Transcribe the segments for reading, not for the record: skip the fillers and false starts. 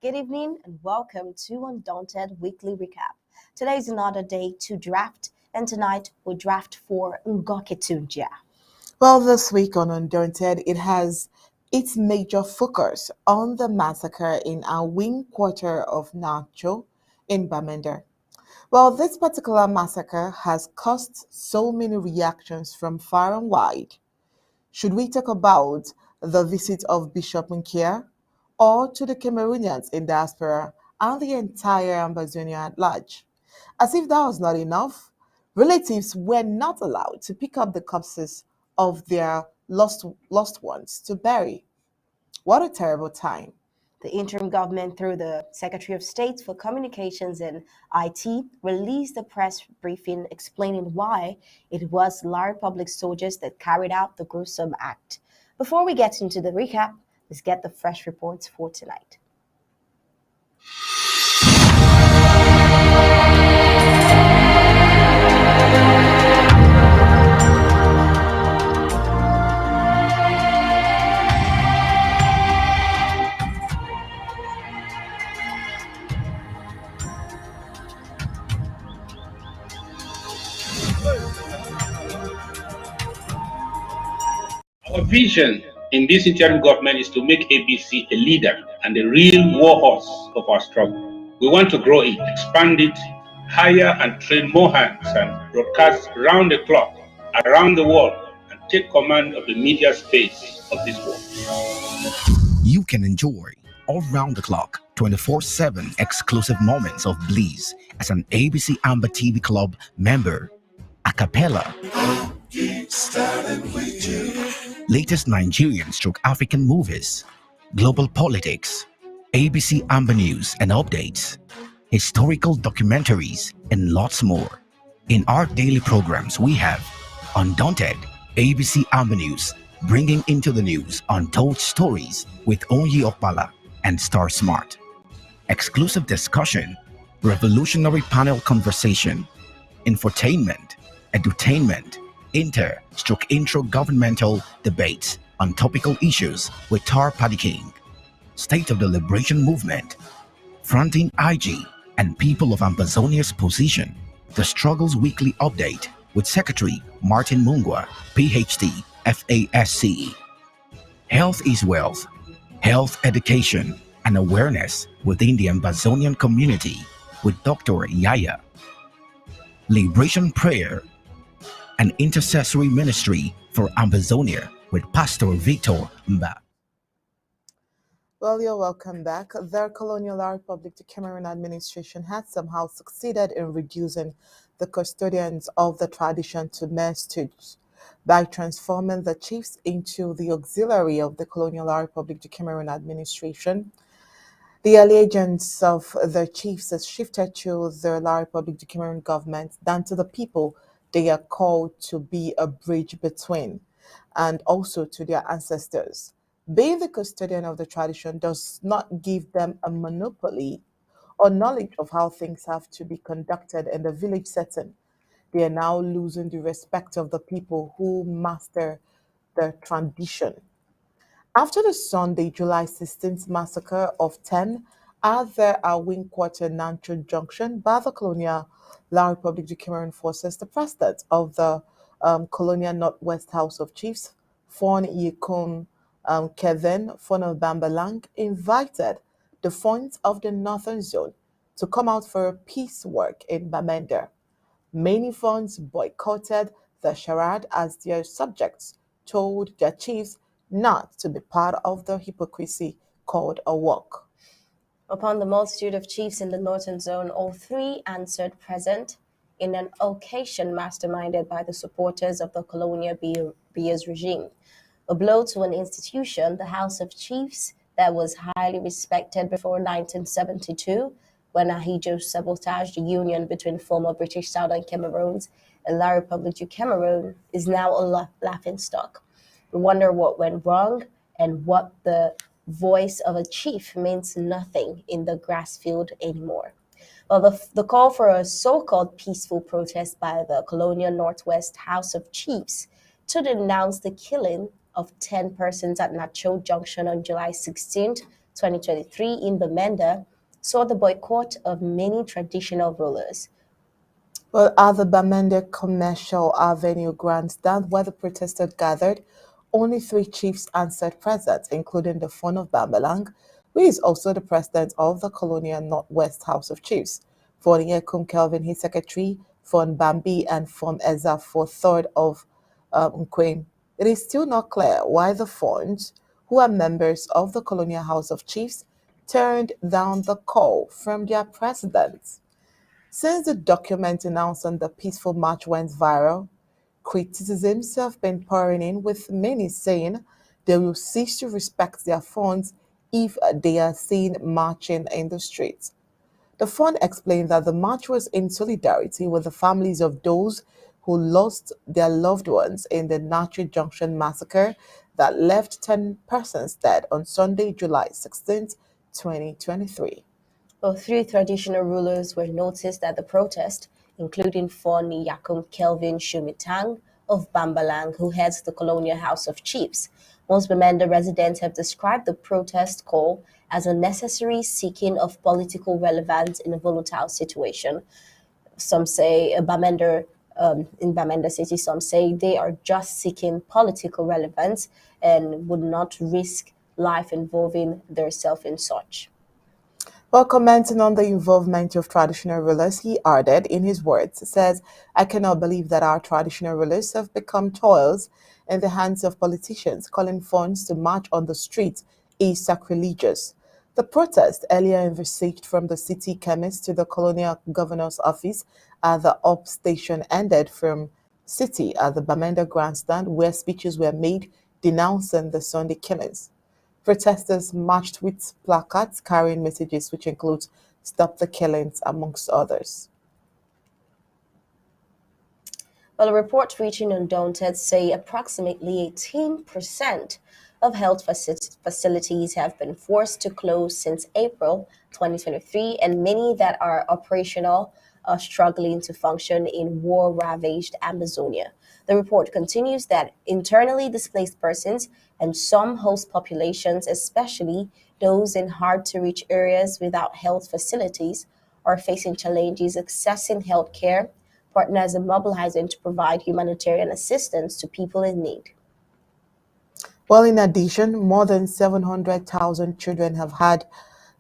Good evening and welcome to Undaunted Weekly Recap. Today is another day to draft, and tonight we draft for Ngoketunja. Well, this week on Undaunted, it has its major focus on the massacre in our wing quarter of Nacho in Bamenda. Well, this particular massacre has caused so many reactions from far and wide. Should we talk about the visit of Bishop Nkia or to the Cameroonians in diaspora and the entire Ambazonia at large? As if that was not enough, relatives were not allowed to pick up the corpses of their lost ones to bury. What a terrible time. The interim government, through the Secretary of State for Communications and IT, released a press briefing explaining why it was Lara Public soldiers that carried out the gruesome act. Before we get into the recap, let's get the fresh reports for tonight. Our vision in this interim government is to make ABC a leader and a real war horse of our struggle. We want to grow it, expand it, hire and train more hands, and broadcast round the clock, around the world, and take command of the media space of this world. You can enjoy all round the clock, 24/7 exclusive moments of bliss as an ABC Amber TV Club member. A cappella. Latest Nigerian/African movies, global politics, ABC Amber News and updates, historical documentaries, and lots more. In our daily programs, we have Undaunted, ABC Amber News, bringing into the news untold stories with Onyi Okpala and Star Smart. Exclusive discussion, revolutionary panel conversation, infotainment, edutainment, intro governmental debates on topical issues with TARH Paddy King, State of the Liberation Movement, fronting IG and people of Ambazonia's position, the Struggles Weekly Update with Secretary Martin Mungwa, PhD, FASCE. Health is wealth, health education and awareness within the Ambazonian community with Dr. Yaya. Liberation Prayer, an intercessory ministry for Ambazonia with Pastor Victor Mba. Well, you're welcome back. The Colonial Republic to Cameroon administration has somehow succeeded in reducing the custodians of the tradition to mere stooges by transforming the chiefs into the auxiliary of the Colonial Republic to Cameroon administration. The allegiance of the chiefs has shifted to the La Republic du Cameroon government than to the people they are called to be a bridge between, and also to their ancestors. Being the custodian of the tradition does not give them a monopoly or knowledge of how things have to be conducted in the village setting. They are now losing the respect of the people who master the tradition. After the Sunday, July 16th massacre of 10 at the Awing Quarter Nancho Junction by the Colonial La Republic du Cameroon forces, the president of the Colonial Northwest House of Chiefs, Fon Yekun Kevin Fonel Bambalang, invited the funds of the Northern Zone to come out for a peace work in Bamenda. Many funds boycotted the charade as their subjects told their chiefs not to be part of the hypocrisy called a walk. Upon the multitude of chiefs in the northern zone, all three answered present in an occasion masterminded by the supporters of the colonial Bia's regime. A blow to an institution, the House of Chiefs, that was highly respected before 1972, when Ahijo sabotaged the union between former British Southern Cameroons and La Republic du Cameroon, is now a laughingstock. We wonder what went wrong and what the voice of a chief means nothing in the grass field anymore. Well, the call for a so-called peaceful protest by the Colonial Northwest House of Chiefs to denounce the killing of 10 persons at Nacho Junction on July 16th 2023 in Bamenda saw the boycott of many traditional rulers. Well, at the Bamenda Commercial Avenue grandstand where the protesters gathered, only three chiefs answered present, including the Fon of Bambalang, who is also the president of the Colonial Northwest House of Chiefs. Fon Yekum Kelvin, his secretary, Fon Bambi, and Fon Eza for third of Nkwem. It is still not clear why the Fons, who are members of the Colonial House of Chiefs, turned down the call from their president. Since the document announcing the peaceful march went viral, criticisms have been pouring in, with many saying they will cease to respect their funds if they are seen marching in the streets. The fund explained that the march was in solidarity with the families of those who lost their loved ones in the Natri Junction massacre that left 10 persons dead on Sunday, July 16, 2023. Well, three traditional rulers were noticed at the protest, including Foni Yakum Kelvin Shumitang of Bambalang, who heads the Colonial House of Chiefs. Most Bamenda residents have described the protest call as a necessary seeking of political relevance in a volatile situation. Some say in Bamenda City, some say they are just seeking political relevance and would not risk life involving themselves in such. While commenting on the involvement of traditional rulers, he added in his words, says, I cannot believe that our traditional rulers have become toils in the hands of politicians. Calling funds to march on the streets is sacrilegious. The protest, earlier envisaged from the city chemist to the colonial governor's office at the up station, ended from city at the Bamenda grandstand, where speeches were made denouncing the Sunday killings. Protesters marched with placards carrying messages which include "Stop the Killings," amongst others. Well, a report reaching Undaunted say approximately 18% of health facilities have been forced to close since April 2023, and many that are operational are struggling to function in war-ravaged Amazonia. The report continues that internally displaced persons and some host populations, especially those in hard-to-reach areas without health facilities, are facing challenges accessing health care. Partners are mobilizing to provide humanitarian assistance to people in need. Well, in addition, more than 700,000 children have had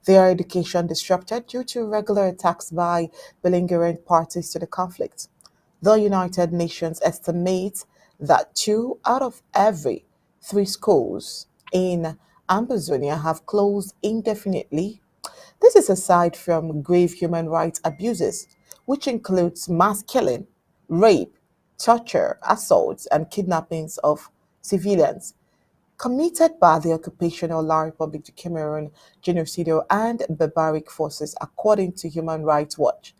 their education disrupted due to regular attacks by belligerent parties to the conflict. The United Nations estimates that 2 out of every 3 schools in Amazonia have closed indefinitely. This is aside from grave human rights abuses, which includes mass killing, rape, torture, assaults, and kidnappings of civilians committed by the occupational La Republic of Cameroon genocidal and barbaric forces, according to Human Rights Watch.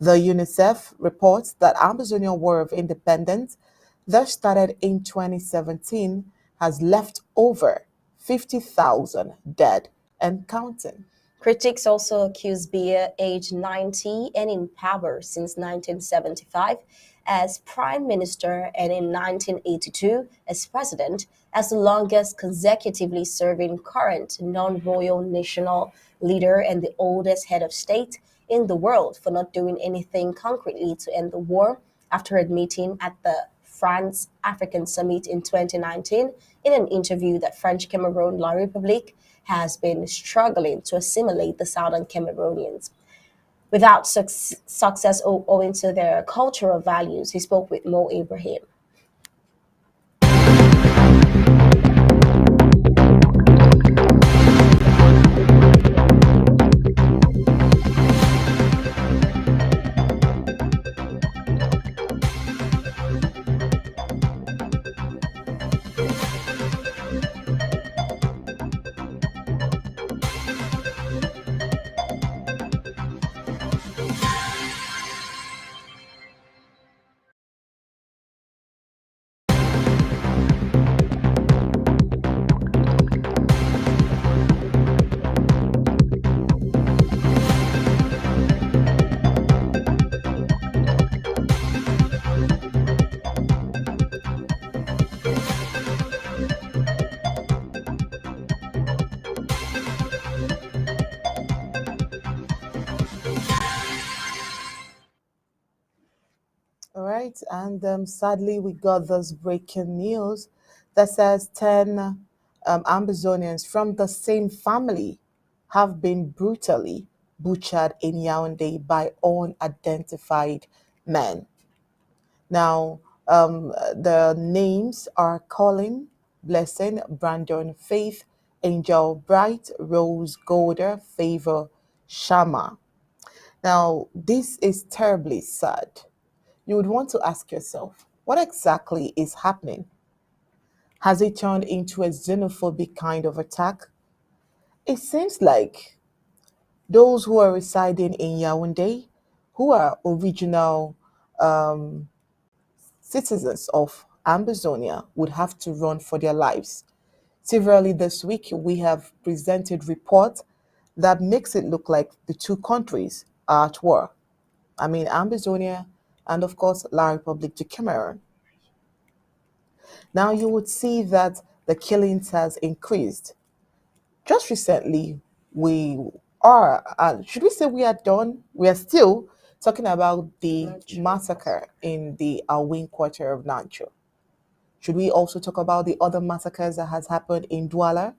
The UNICEF reports that Amazonia War of Independence, that started in 2017, has left over 50,000 dead and counting. Critics also accuse Biya, aged 90 and in power since 1975 as prime minister and in 1982 as president, as the longest consecutively serving current non-royal national leader and the oldest head of state in the world, for not doing anything concretely to end the war after admitting at the France African Summit in 2019 in an interview that French Cameroon La République has been struggling to assimilate the Southern Cameroonians. Without success owing to their cultural values, he spoke with Mo Ibrahim. right, and sadly, we got this breaking news that says 10 Amazonians from the same family have been brutally butchered in Yaoundé by unidentified men. Now, the names are Colin, Blessing, Brandon, Faith, Angel, Bright, Rose, Golder, Favor, Shama. Now, this is terribly sad. You would want to ask yourself, what exactly is happening? Has it turned into a xenophobic kind of attack? It seems like those who are residing in Yaoundé, who are original um, citizens of Amazonia, would have to run for their lives. Severally this week, we have presented reports that makes it look like the two countries are at war. I mean, Amazonia and, of course, La République du Cameroon. Now, you would see that the killings has increased. Just recently, we are, should we say we are done? We are still talking about the massacre in the Awin quarter of Nancho. Should we also talk about the other massacres that has happened in Douala?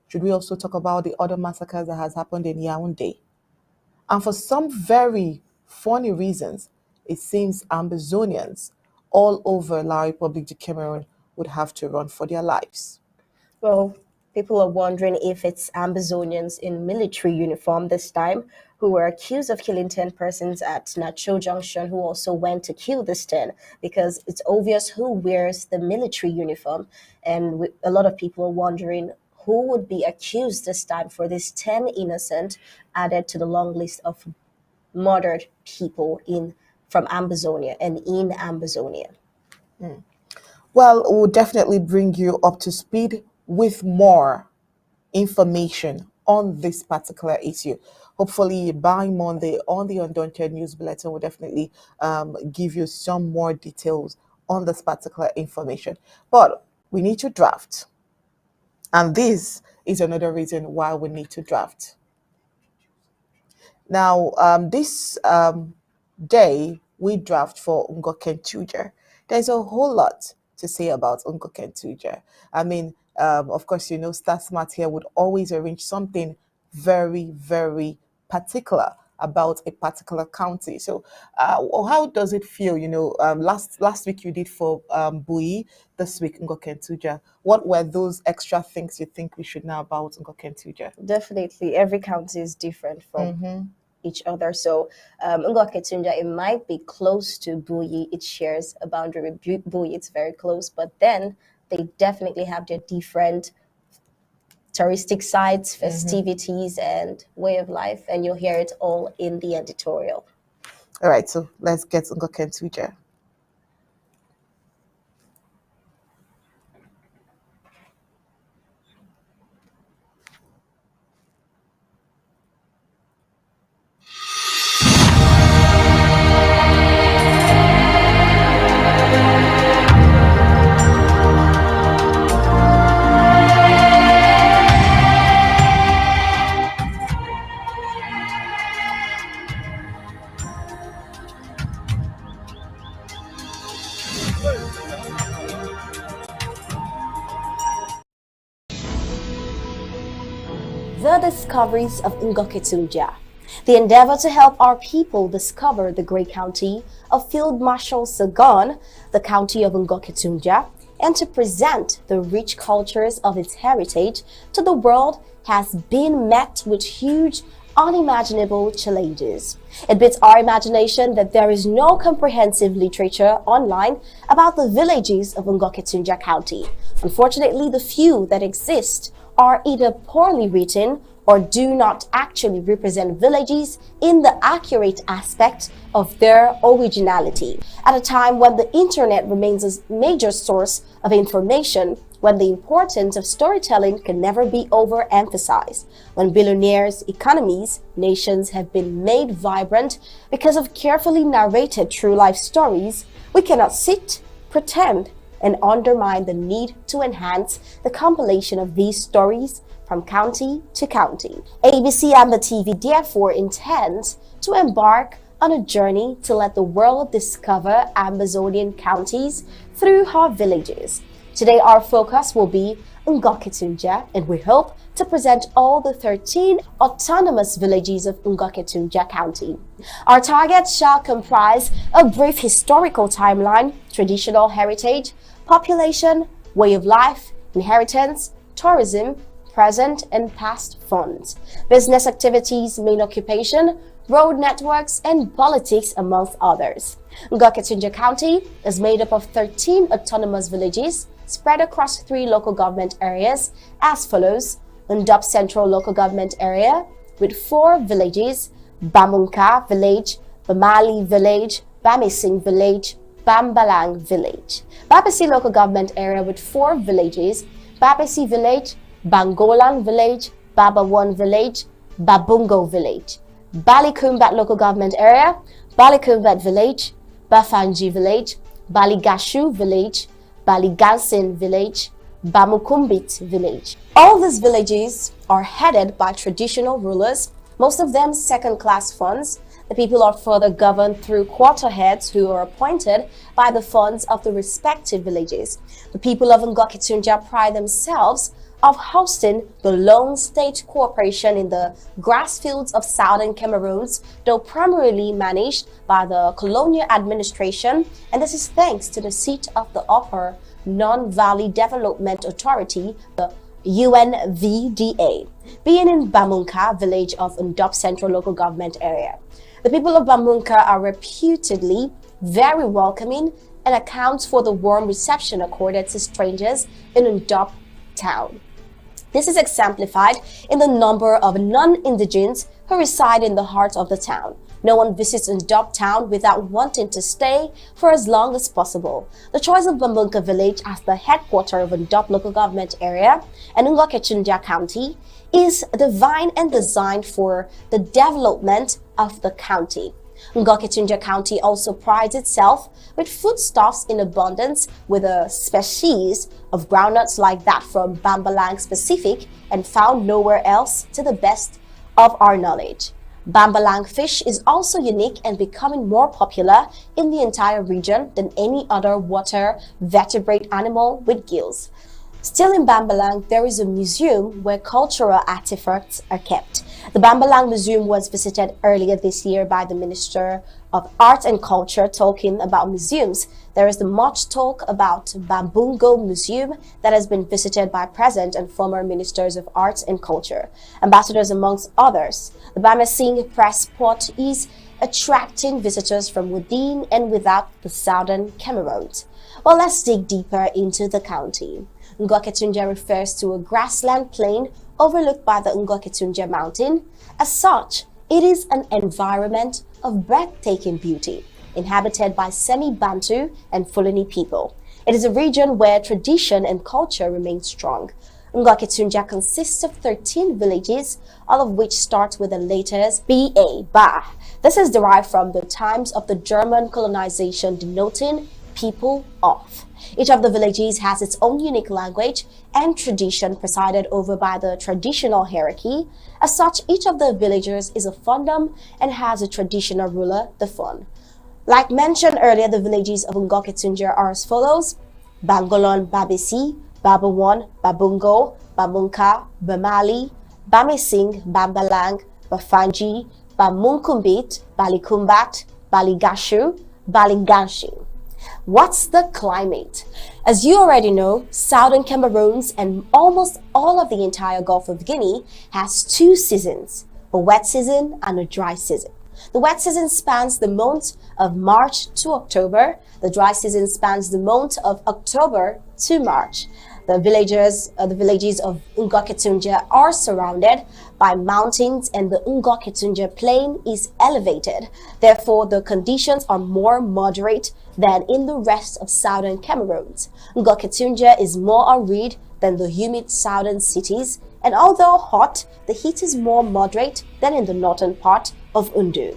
Should we also talk about the other massacres that has happened in Yaoundé? And for some very funny reasons, it seems Amazonians all over La République du Cameroon would have to run for their lives. Well, people are wondering if it's Amazonians in military uniform this time who were accused of killing 10 persons at Nacho Junction who also went to kill this 10, because it's obvious who wears the military uniform. And a lot of people are wondering who would be accused this time for this 10 innocent added to the long list of murdered people from Amazonia and in Amazonia. Well, we'll definitely bring you up to speed with more information on this particular issue. Hopefully by Monday on the Undaunted News Bulletin, we'll definitely give you some more details on this particular information. But we need to draft. And this is another reason why we need to draft. Now, this day, we draft for Ngoken Tuja. There's a whole lot to say about Ngoken Tuja. I mean, of course, you know, Star Smart here would always arrange something very, very particular about a particular county. So how does it feel? You know, last week you did for Bui, this week Ngoken Tuja. What were those extra things you think we should know about Ngoken Tuja? Definitely, every county is different from each other. So Ngoken Tuja, it might be close to Bui. It shares a boundary with Bui. It's very close, but then they definitely have their different touristic sites, festivities, and way of life, and you'll hear it all in the editorial. All right, so let's get Ngoken Tuja. The discoveries of Ngoken Tuja. The endeavor to help our people discover the great county of Field Marshal Sagon, the county of Ngoken Tuja, and to present the rich cultures of its heritage to the world has been met with huge, unimaginable challenges. It beats our imagination that there is no comprehensive literature online about the villages of Ngoken Tuja County. Unfortunately, the few that exist are either poorly written or do not actually represent villages in the accurate aspect of their originality. At a time when the internet remains a major source of information, when the importance of storytelling can never be overemphasized, when billionaires' economies, nations have been made vibrant because of carefully narrated true life stories, we cannot sit, pretend, and undermine the need to enhance the compilation of these stories from county to county. ABC and the TV therefore intends to embark on a journey to let the world discover Amazonian counties through her villages. Today, our focus will be Ngoketunja, and we hope to present all the 13 autonomous villages of Ngoketunja County. Our targets shall comprise a brief historical timeline, traditional heritage, population, way of life, inheritance, tourism, present and past funds, business activities, main occupation, road networks, and politics, amongst others. Ngoketunja County is made up of 13 autonomous villages spread across 3 local government areas as follows: Ndop Central Local Government Area with 4 villages, Bamunka Village, Bamali Village, Bamising Village, Bambalang Village. Babisi Local Government Area with 4 villages, Babisi Village, Bangolan Village, Babawan Village, Babungo Village. Balikumbat Local Government Area, Balikumbat Village, Bafanji Village, Baligashu Village, Baligansin Village, Bamukumbit Village. All these villages are headed by traditional rulers, most of them second-class funds. The people are further governed through quarter heads who are appointed by the funds of the respective villages. The people of Ngoketunja pride themselves of hosting the lone state corporation in the grass fields of southern Cameroon, though primarily managed by the colonial administration, and this is thanks to the seat of the Upper Non-Valley Development Authority, the UNVDA, being in Bamunka village of Ndop Central Local Government Area. The people of Bamunka are reputedly very welcoming and accounts for the warm reception accorded to strangers in Ndop town. This is exemplified in the number of non-indigenes who reside in the heart of the town. No one visits Ndop town without wanting to stay for as long as possible. The choice of Bamunka village as the headquarters of Ndop local government area and Ngoketunja County is divine and designed for the development of the county. Ngoketunja County also prides itself with foodstuffs in abundance, with a species of groundnuts like that from Bambalang specific and found nowhere else to the best of our knowledge. Bambalang fish is also unique and becoming more popular in the entire region than any other water vertebrate animal with gills. Still in Bambalang, there is a museum where cultural artifacts are kept. The Bambalang Museum was visited earlier this year by the Minister of Art and Culture. Talking about museums, there is the much talk about Bambungo Museum that has been visited by present and former Ministers of Arts and Culture, ambassadors amongst others. The Bamising Press Port is attracting visitors from within and without the southern Cameroon. Well, let's dig deeper into the county. Ngoketunja refers to a grassland plain overlooked by the Ngoketunja mountain. As such, it is an environment of breathtaking beauty, inhabited by semi-Bantu and Fulani people. It is a region where tradition and culture remain strong. Ngoketunja consists of 13 villages, all of which start with the letters BA, Ba. This is derived from the times of the German colonization, denoting people of. Each of the villages has its own unique language and tradition presided over by the traditional hierarchy. As such, each of the villagers is a fundum and has a traditional ruler, the fun. Like mentioned earlier, the villages of Ngoketunja are as follows: Bangolon, Babisi, Babawan, Babungo, Bamunka, Bamali, Bamising, Bambalang, Bafanji, Bamunkumbit, Balikumbat, Baligashu, Balinganshin. What's the climate? As you already know, southern Cameroon and almost all of the entire Gulf of Guinea has 2 seasons, a wet season and a dry season. The wet season spans the month of March to October. The dry season spans the month of October to March. The villages of Ngoketunja are surrounded by mountains and the Ngoketunja plain is elevated. Therefore, the conditions are more moderate than in the rest of southern Cameroon. Ngoketunja is more arid than the humid southern cities, and although hot, the heat is more moderate than in the northern part of Undu.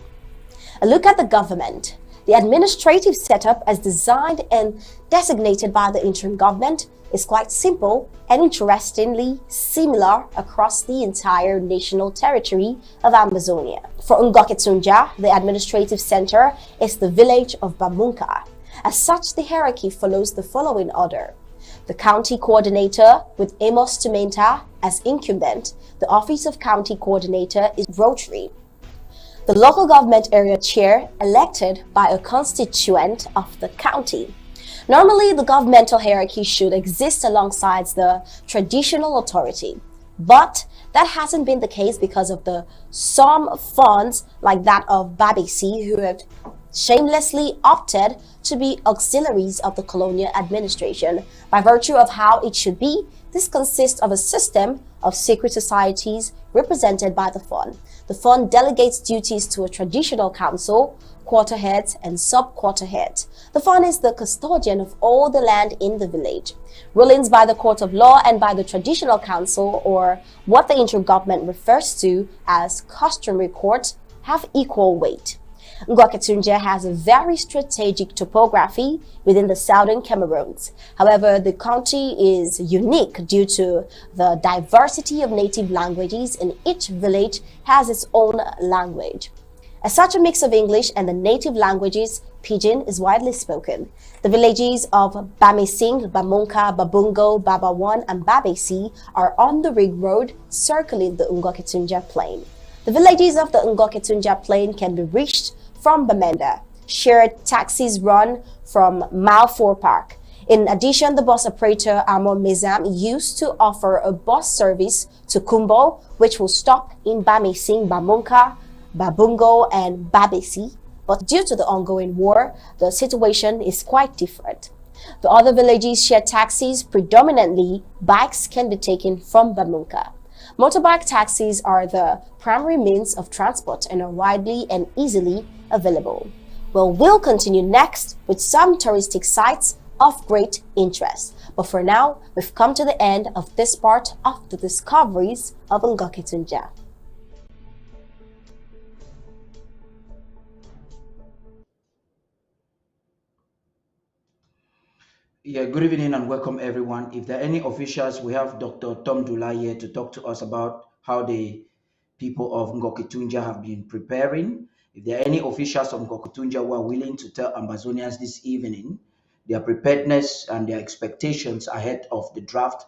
A look at the government. The administrative setup as designed and designated by the interim government is quite simple and interestingly similar across the entire national territory of Amazonia. For Ngoketunja, the administrative center is the village of Bamunka. As such, the hierarchy follows the following order. The county coordinator with Amos Tumenta as incumbent. The office of county coordinator is rotary. The local government area chair elected by a constituent of the county. Normally, the governmental hierarchy should exist alongside the traditional authority, but that hasn't been the case because of some funds like that of Babisi who have shamelessly opted to be auxiliaries of the colonial administration. By virtue of how it should be, this consists of a system of secret societies represented by the fund. The fund delegates duties to a traditional council, quarter heads, and sub-quarter heads. The fund is the custodian of all the land in the village. Rulings by the court of law and by the traditional council, or what the intergovernment refers to as customary court, have equal weight. Ngwaketunja has a very strategic topography within the southern Cameroons. However, the county is unique due to the diversity of native languages, and each village has its own language. As such, a mix of English and the native languages, Pidgin, is widely spoken. The villages of Bamising, Bamunka, Babungo, Babawan, and Babesi are on the rig road circling the Ngwaketunja plain. The villages of the Ngwaketunja plain can be reached from Bamenda. Shared taxis run from Malfour Park. In addition, the bus operator Amor Mezam used to offer a bus service to Kumbo, which will stop in Bamising, Bamunka, Babungo, and Babesi. But due to the ongoing war, the situation is quite different. The other villages share taxis. Predominantly, bikes can be taken from Bamunka. Motorbike taxis are the primary means of transport and are widely and easily available. Well, we'll continue next with some touristic sites of great interest. But for now, we've come to the end of this part of the discoveries of Ngwaketunja. Yeah, good evening and welcome everyone. If there are any officials, we have Dr. Tom Dula here to talk to us about how the people of Ngoketunja have been preparing. If there are any officials of Ngoketunja who are willing to tell Ambazonians this evening their preparedness and their expectations ahead of the draft,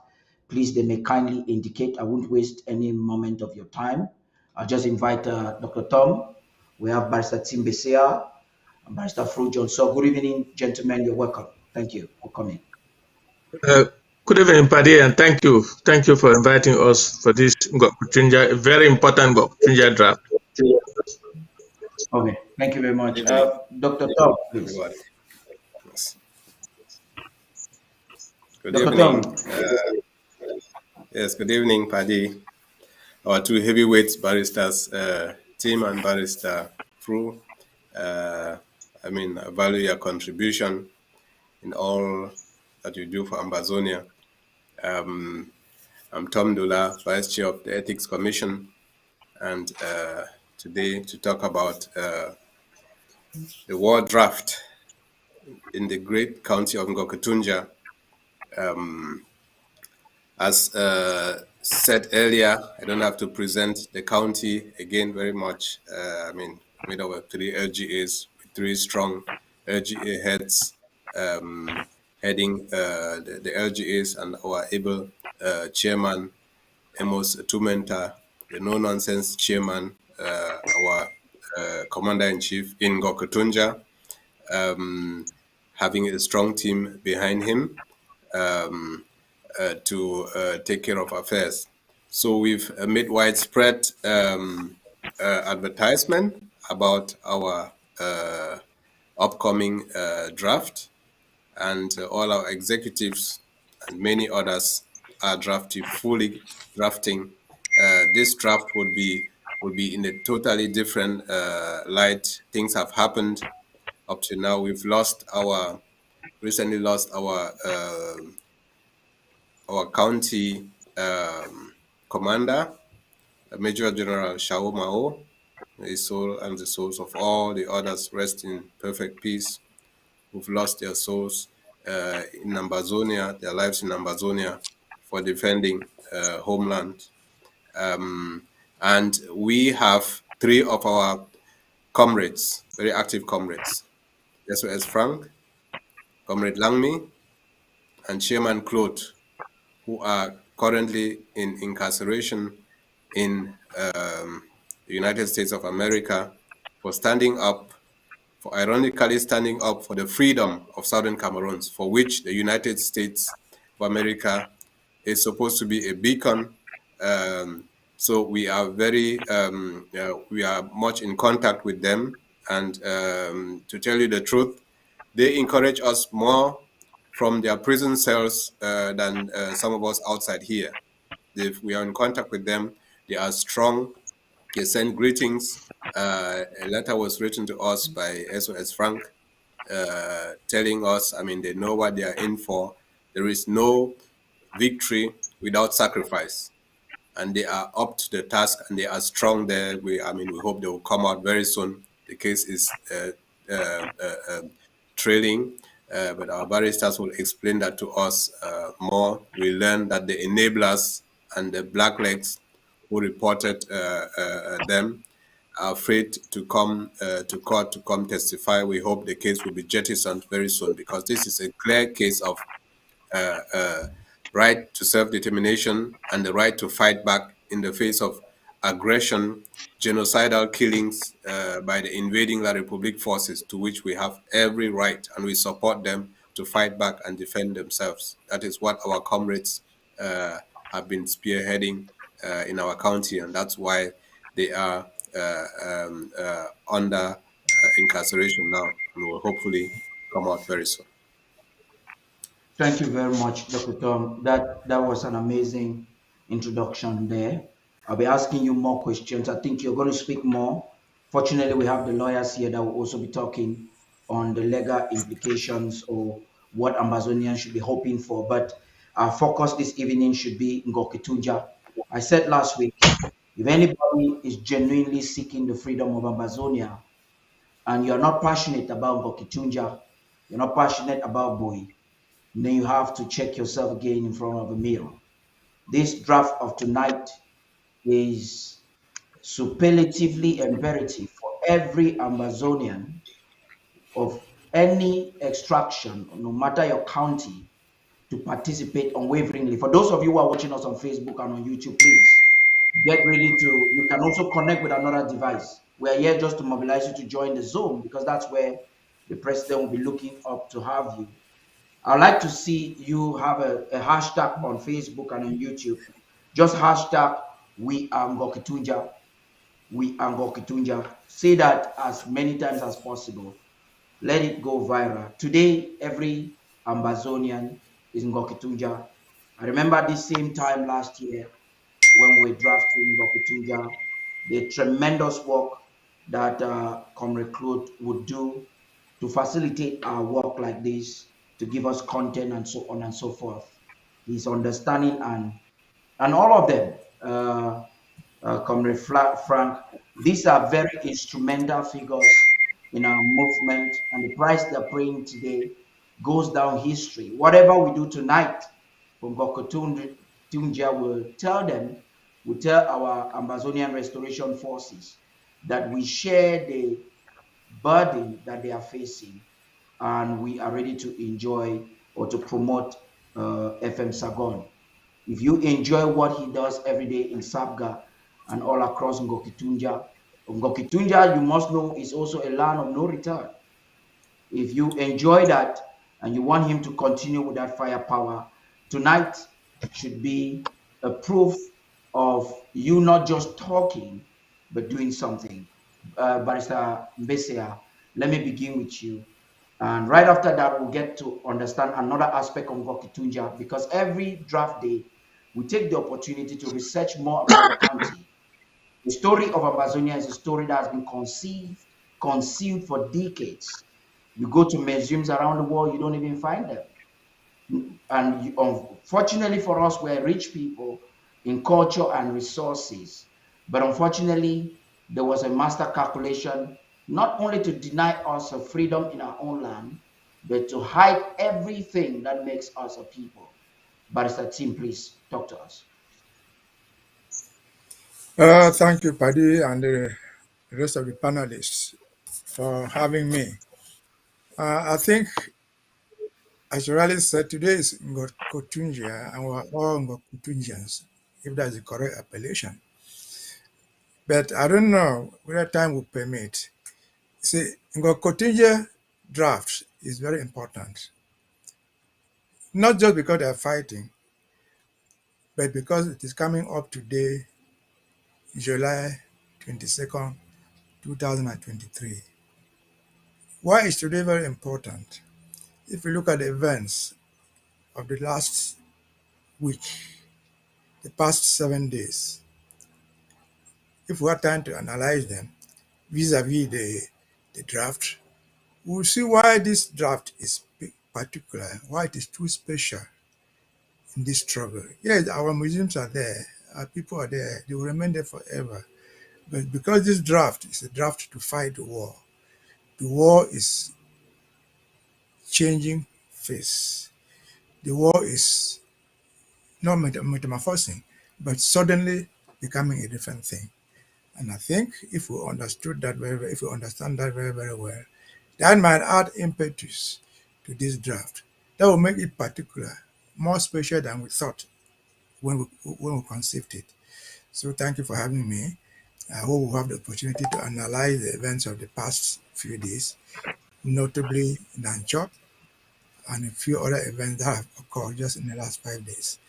please they may kindly indicate. I won't waste any moment of your time. I'll just invite Dr. Tom. We have Barrister Tim Besia and Barrister Fru John. So good evening, gentlemen. You're welcome. Thank you for coming. Uh, Good evening, Paddy, and thank you. Thank you for inviting us for this Ngoketunja, very important Ngoketunja draft. Okay, thank you very much. Evening. Dr. Tom, please. Everybody. Yes. Good Dr. evening. Tom. Yes, good evening, Paddy. Our two heavyweight barristers, Tim and Barrister Fru. I value your contribution in all that you do for Ambazonia. I'm Tom Dula, Vice Chair of the Ethics Commission, and today to talk about the war draft in the great county of Ngoketunja. As said earlier, I don't have to present the county again very much. Made up of 3 LGAs, with 3 strong LGA heads heading the LGAs, and our able chairman, Amos Tumenta, the no-nonsense chairman, our commander-in-chief in Ngoketunja, having a strong team behind him to take care of affairs. So we've made widespread advertisement about our upcoming draft, and all our executives and many others are fully drafting. This draft would be in a totally different light. Things have happened up to now. We've recently lost our county commander, Major General Shao Mao. His soul and the souls of all the others rest in perfect peace who've lost their souls in Ambazonia, their lives in Ambazonia for defending homeland. And we have 3 of our comrades, very active comrades, SOS Frank, Comrade Langmi, and Chairman Claude, who are currently in incarceration in the United States of America for ironically standing up for the freedom of Southern Cameroons, for which the United States of America is supposed to be a beacon. So we are we are much in contact with them. And to tell you the truth, they encourage us more from their prison cells than some of us outside here. If we are in contact with them, they are strong. They send greetings. A letter was written to us by SOS Frank telling us, I mean, they know what they are in for. There is no victory without sacrifice. And they are up to the task and they are strong there. We hope they will come out very soon. The case is trailing, but our barristers will explain that to us more. We learned that the enablers and the blacklegs who reported them are afraid to come to court to come testify. We hope the case will be jettisoned very soon, because this is a clear case of right to self-determination and the right to fight back in the face of aggression, genocidal killings by the invading La Republique forces, to which we have every right, and we support them to fight back and defend themselves. That is what our comrades have been spearheading in our county, and that's why they are under incarceration now, and will hopefully come out very soon. Thank you very much, Dr. Tom. That was an amazing introduction there. I'll be asking you more questions. I think you're going to speak more. Fortunately, we have the lawyers here that will also be talking on the legal implications or what Ambazonians should be hoping for. But our focus this evening should be Ngokitunja. I said last week, if anybody is genuinely seeking the freedom of Ambazonia and you're not passionate about Ngokitunja, you're not passionate about Boy, then you have to check yourself again in front of a mirror. This draft of tonight is superlatively imperative for every Ambazonian of any extraction, no matter your county, to participate unwaveringly. For those of you who are watching us on Facebook and on YouTube, please get ready to, you can also connect with another device. We're here just to mobilize you to join the Zoom, because that's where the president will be looking up to have you. I'd like to see you have a hashtag on Facebook and on YouTube. Just hashtag We Are Ngokitunja. We Are Ngokitunja. Say that as many times as possible. Let it go viral. Today, every Ambazonian is Ngokitunja. I remember this same time last year when we drafted Ngokitunja, the tremendous work that Comrade Claude would do to facilitate our work like this, to give us content and so on and so forth. His understanding and all of them, Comrade Frank, these are very instrumental figures in our movement, and the price they're paying today goes down history. Whatever we do tonight from Ngokitunja will tell them, will tell our Ambazonian Restoration Forces that we share the burden that they are facing, and we are ready to enjoy or to promote FM Sagon. If you enjoy what he does every day in Sabga and all across Ngokitunja, you must know is also a land of no return. If you enjoy that and you want him to continue with that firepower, tonight should be a proof of you not just talking, but doing something. Barrister Mbesea, let me begin with you. And right after that, we'll get to understand another aspect of Ngokitunja, because every draft day, we take the opportunity to research more about the county. The story of Ambazonia is a story that has been concealed for decades. You go to museums around the world, you don't even find them. And unfortunately for us, we're rich people in culture and resources. But unfortunately, there was a master calculation, not only to deny us of freedom in our own land, but to hide everything that makes us a people. Barrister Tim, please talk to us. Thank you, Paddy, and the rest of the panelists for having me. I think, as you already said, today is Ngokutungia, and we're all Ngokutungians, if that's the correct appellation. But I don't know whether time will permit. See, Ngokutungia draft is very important, not just because they're fighting, but because it is coming up today, July 22nd, 2023. Why is today very important? If you look at the events of the last week, the past 7 days, if we have time to analyze them vis-a-vis the draft, we'll see why this draft is particular, why it is too special in this struggle. Yes, our museums are there, our people are there, they will remain there forever. But because this draft is a draft to fight the war is changing face. The war is not metamorphosing, but suddenly becoming a different thing. And I think if we understood that if we understand that very, very well, that might add impetus to this draft. That will make it particular, more special than we thought when we conceived it. So thank you for having me. I hope we'll have the opportunity to analyze the events of the past few days, notably Nanchok and a few other events that have occurred just in the last 5 days.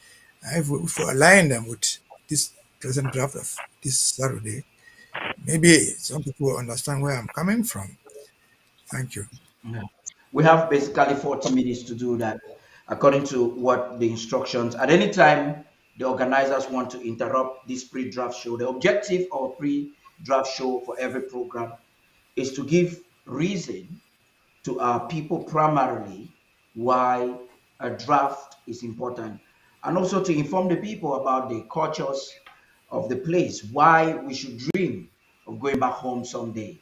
If we align them with this present draft of this Saturday, maybe some people will understand where I'm coming from. Thank you. Yeah. We have basically 40 minutes to do that, according to what the instructions. At any time, the organizers want to interrupt this pre-draft show. The objective of a pre-draft show for every program is to give reason to our people primarily why a draft is important, and also to inform the people about the cultures of the place, why we should dream of going back home someday.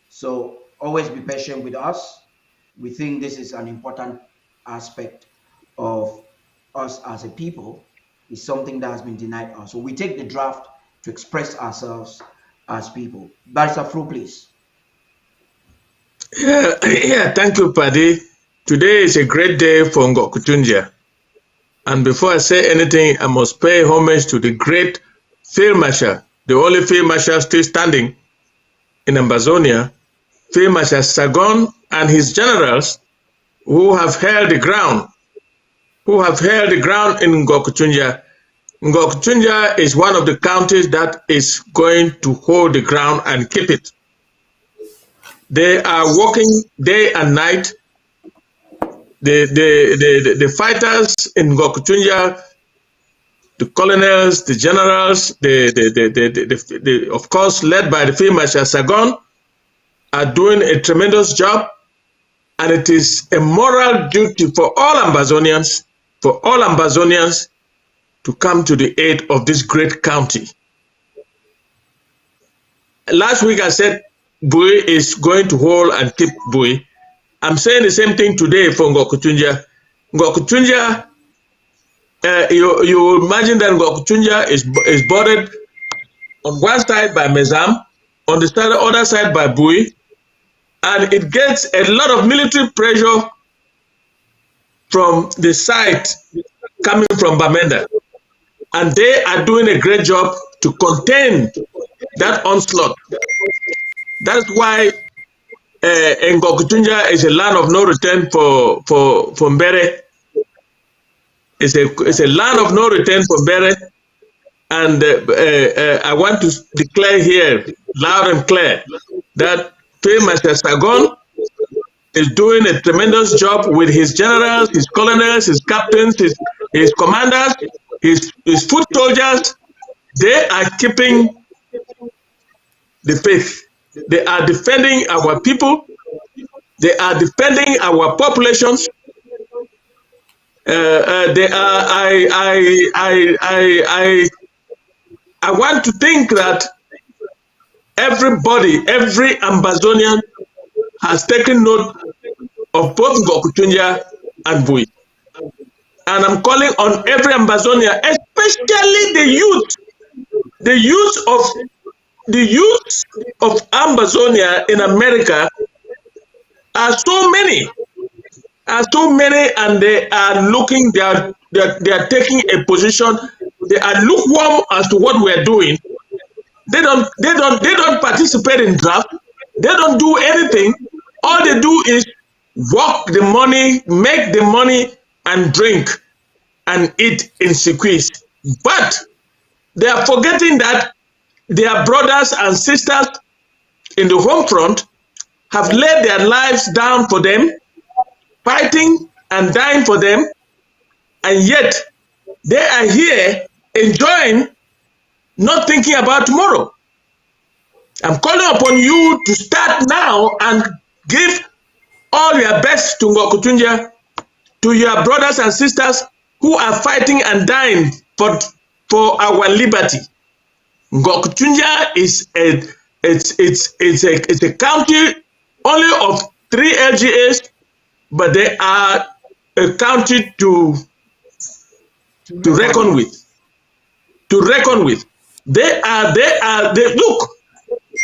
So always be patient with us. We think this is an important aspect of us as a people. It's something that has been denied us. So we take the draft to express ourselves as people. Barrister Fru, please. Yeah, thank you, Paddy. Today is a great day for Ngokutungia. And before I say anything, I must pay homage to the great Field Marshal, the only Field Marshal still standing in Ambazonia, Field Marshal Sagon and his generals who have held the ground, in Ngokutungia. Ngokutungia is one of the counties that is going to hold the ground and keep it. They are working day and night. The fighters in Ngokutungia, the colonels, the generals, of course, led by the Field Marshal Sagon, are doing a tremendous job, and it is a moral duty for all Ambazonians, to come to the aid of this great county. Last week I said Bui is going to hold and keep Bui. I'm saying the same thing today for Ngokutungia. Ngokutungia, you imagine that Ngokutungia is bordered on one side by Mezam, on the other side by Bui, and it gets a lot of military pressure from the side coming from Bamenda. And they are doing a great job to contain that onslaught. That's why Ngokutungia is a land of no return for Mbere. It's a land of no return for Mbere. And I want to declare here, loud and clear, that Field Marshal Sagon is doing a tremendous job with his generals, his colonels, his captains, his commanders, his foot soldiers. They are keeping the faith. They are defending our people. They are defending our populations. They are. I want to think that everybody, every Ambazonian, has taken note of both Ngokutunja and Bui. And I'm calling on every Ambazonia, especially the youth of Ambazonia in America are so many, and they are looking, they are taking a position. They are lukewarm as to what we are doing. They don't participate in draft. They don't do anything. All they do is work the money, make the money, and drink and eat in sequence. But they are forgetting that their brothers and sisters in the home front have laid their lives down for them, fighting and dying for them, and yet they are here enjoying, not thinking about tomorrow. I'm calling upon you to start now and give all your best to Ngokutunja, to your brothers and sisters who are fighting and dying for our liberty. Ngokutunja is a county only of 3 LGAs, but they are a county to reckon with. To reckon with. They look.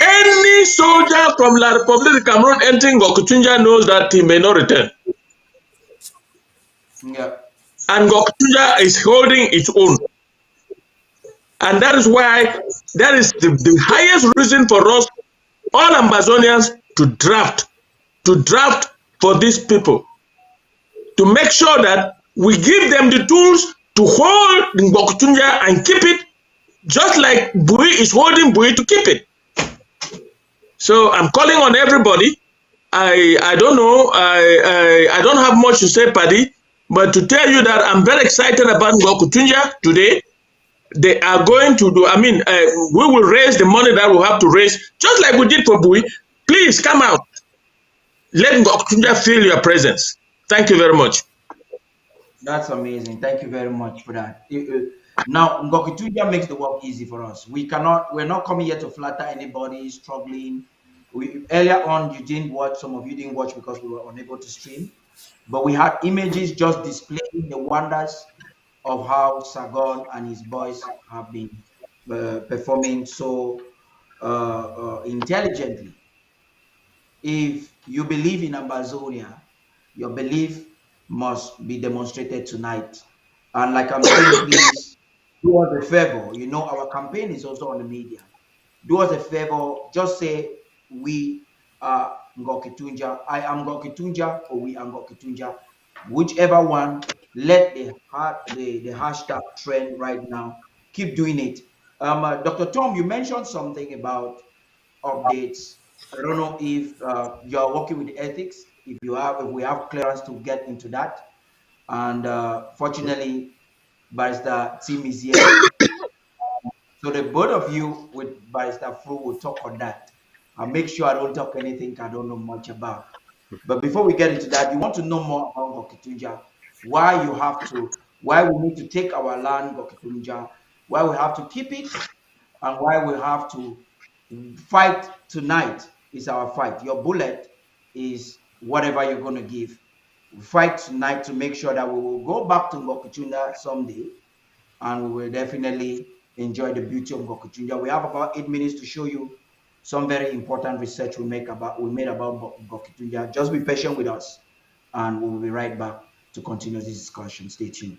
Any soldier from La Republic of Cameroon entering Ngokutunja knows that he may not return. Yeah. And Ngokutunja is holding its own. And that is why that is the highest reason for us, all Ambazonians, to draft for these people. To make sure that we give them the tools to hold Ngokutunja and keep it, just like Bui is holding Bui to keep it. So I'm calling on everybody. I don't know. I don't have much to say, Paddy, but to tell you that I'm very excited about Ngokutunja today. They are going to do. We will raise the money that we have to raise, just like we did for Bui. Please come out. Let Ngokutunja feel your presence. Thank you very much. That's amazing. Thank you very much for that. Now, Ngokutunja makes the work easy for us. We're not coming here to flatter anybody struggling. Earlier on, some of you didn't watch because we were unable to stream, but we had images just displaying the wonders of how Sargon and his boys have been performing so intelligently. If you believe in Ambazonia, your belief must be demonstrated tonight. And like I'm saying, please do us a favor. You know, our campaign is also on the media. Do us a favor, just say we are Ngokutunja, I am Ngokutunja, or we are Ngokutunja. Whichever one, let the hashtag trend right now. Keep doing it. Dr. Tom, you mentioned something about updates. I don't know if you are working with ethics, if we have clearance to get into that. And fortunately, Barrister Tim is here. So the both of you with Barrister Fru will talk on that. I'll make sure I don't talk anything I don't know much about. But before we get into that, you want to know more about Ngokutunja, why we need to take our land, Ngokutunja, why we have to keep it, and why we have to fight tonight is our fight. Your bullet is whatever you're going to give. We fight tonight to make sure that we will go back to Ngokutunja someday, and we will definitely enjoy the beauty of Ngokutunja. We have about 8 minutes to show you some very important research we made about Ngokutunja. Just be patient with us, and we'll be right back to continue this discussion. Stay tuned.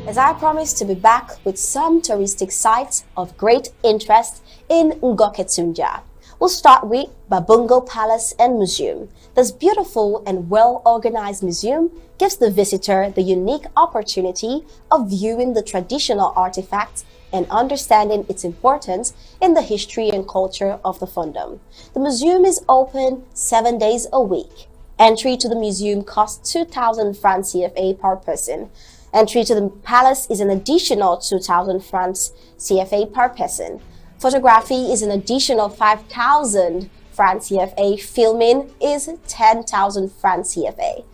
As I promised to be back with some touristic sites of great interest in Ngokutunja. We'll start with Babungo Palace and Museum. This beautiful and well-organized museum gives the visitor the unique opportunity of viewing the traditional artifacts and understanding its importance in the history and culture of the Fundum. The museum is open 7 days a week. Entry to the museum costs 2,000 francs CFA per person. Entry to the palace is an additional 2,000 francs CFA per person. Photography is an additional 5,000 francs CFA. Filming is 10,000 francs CFA.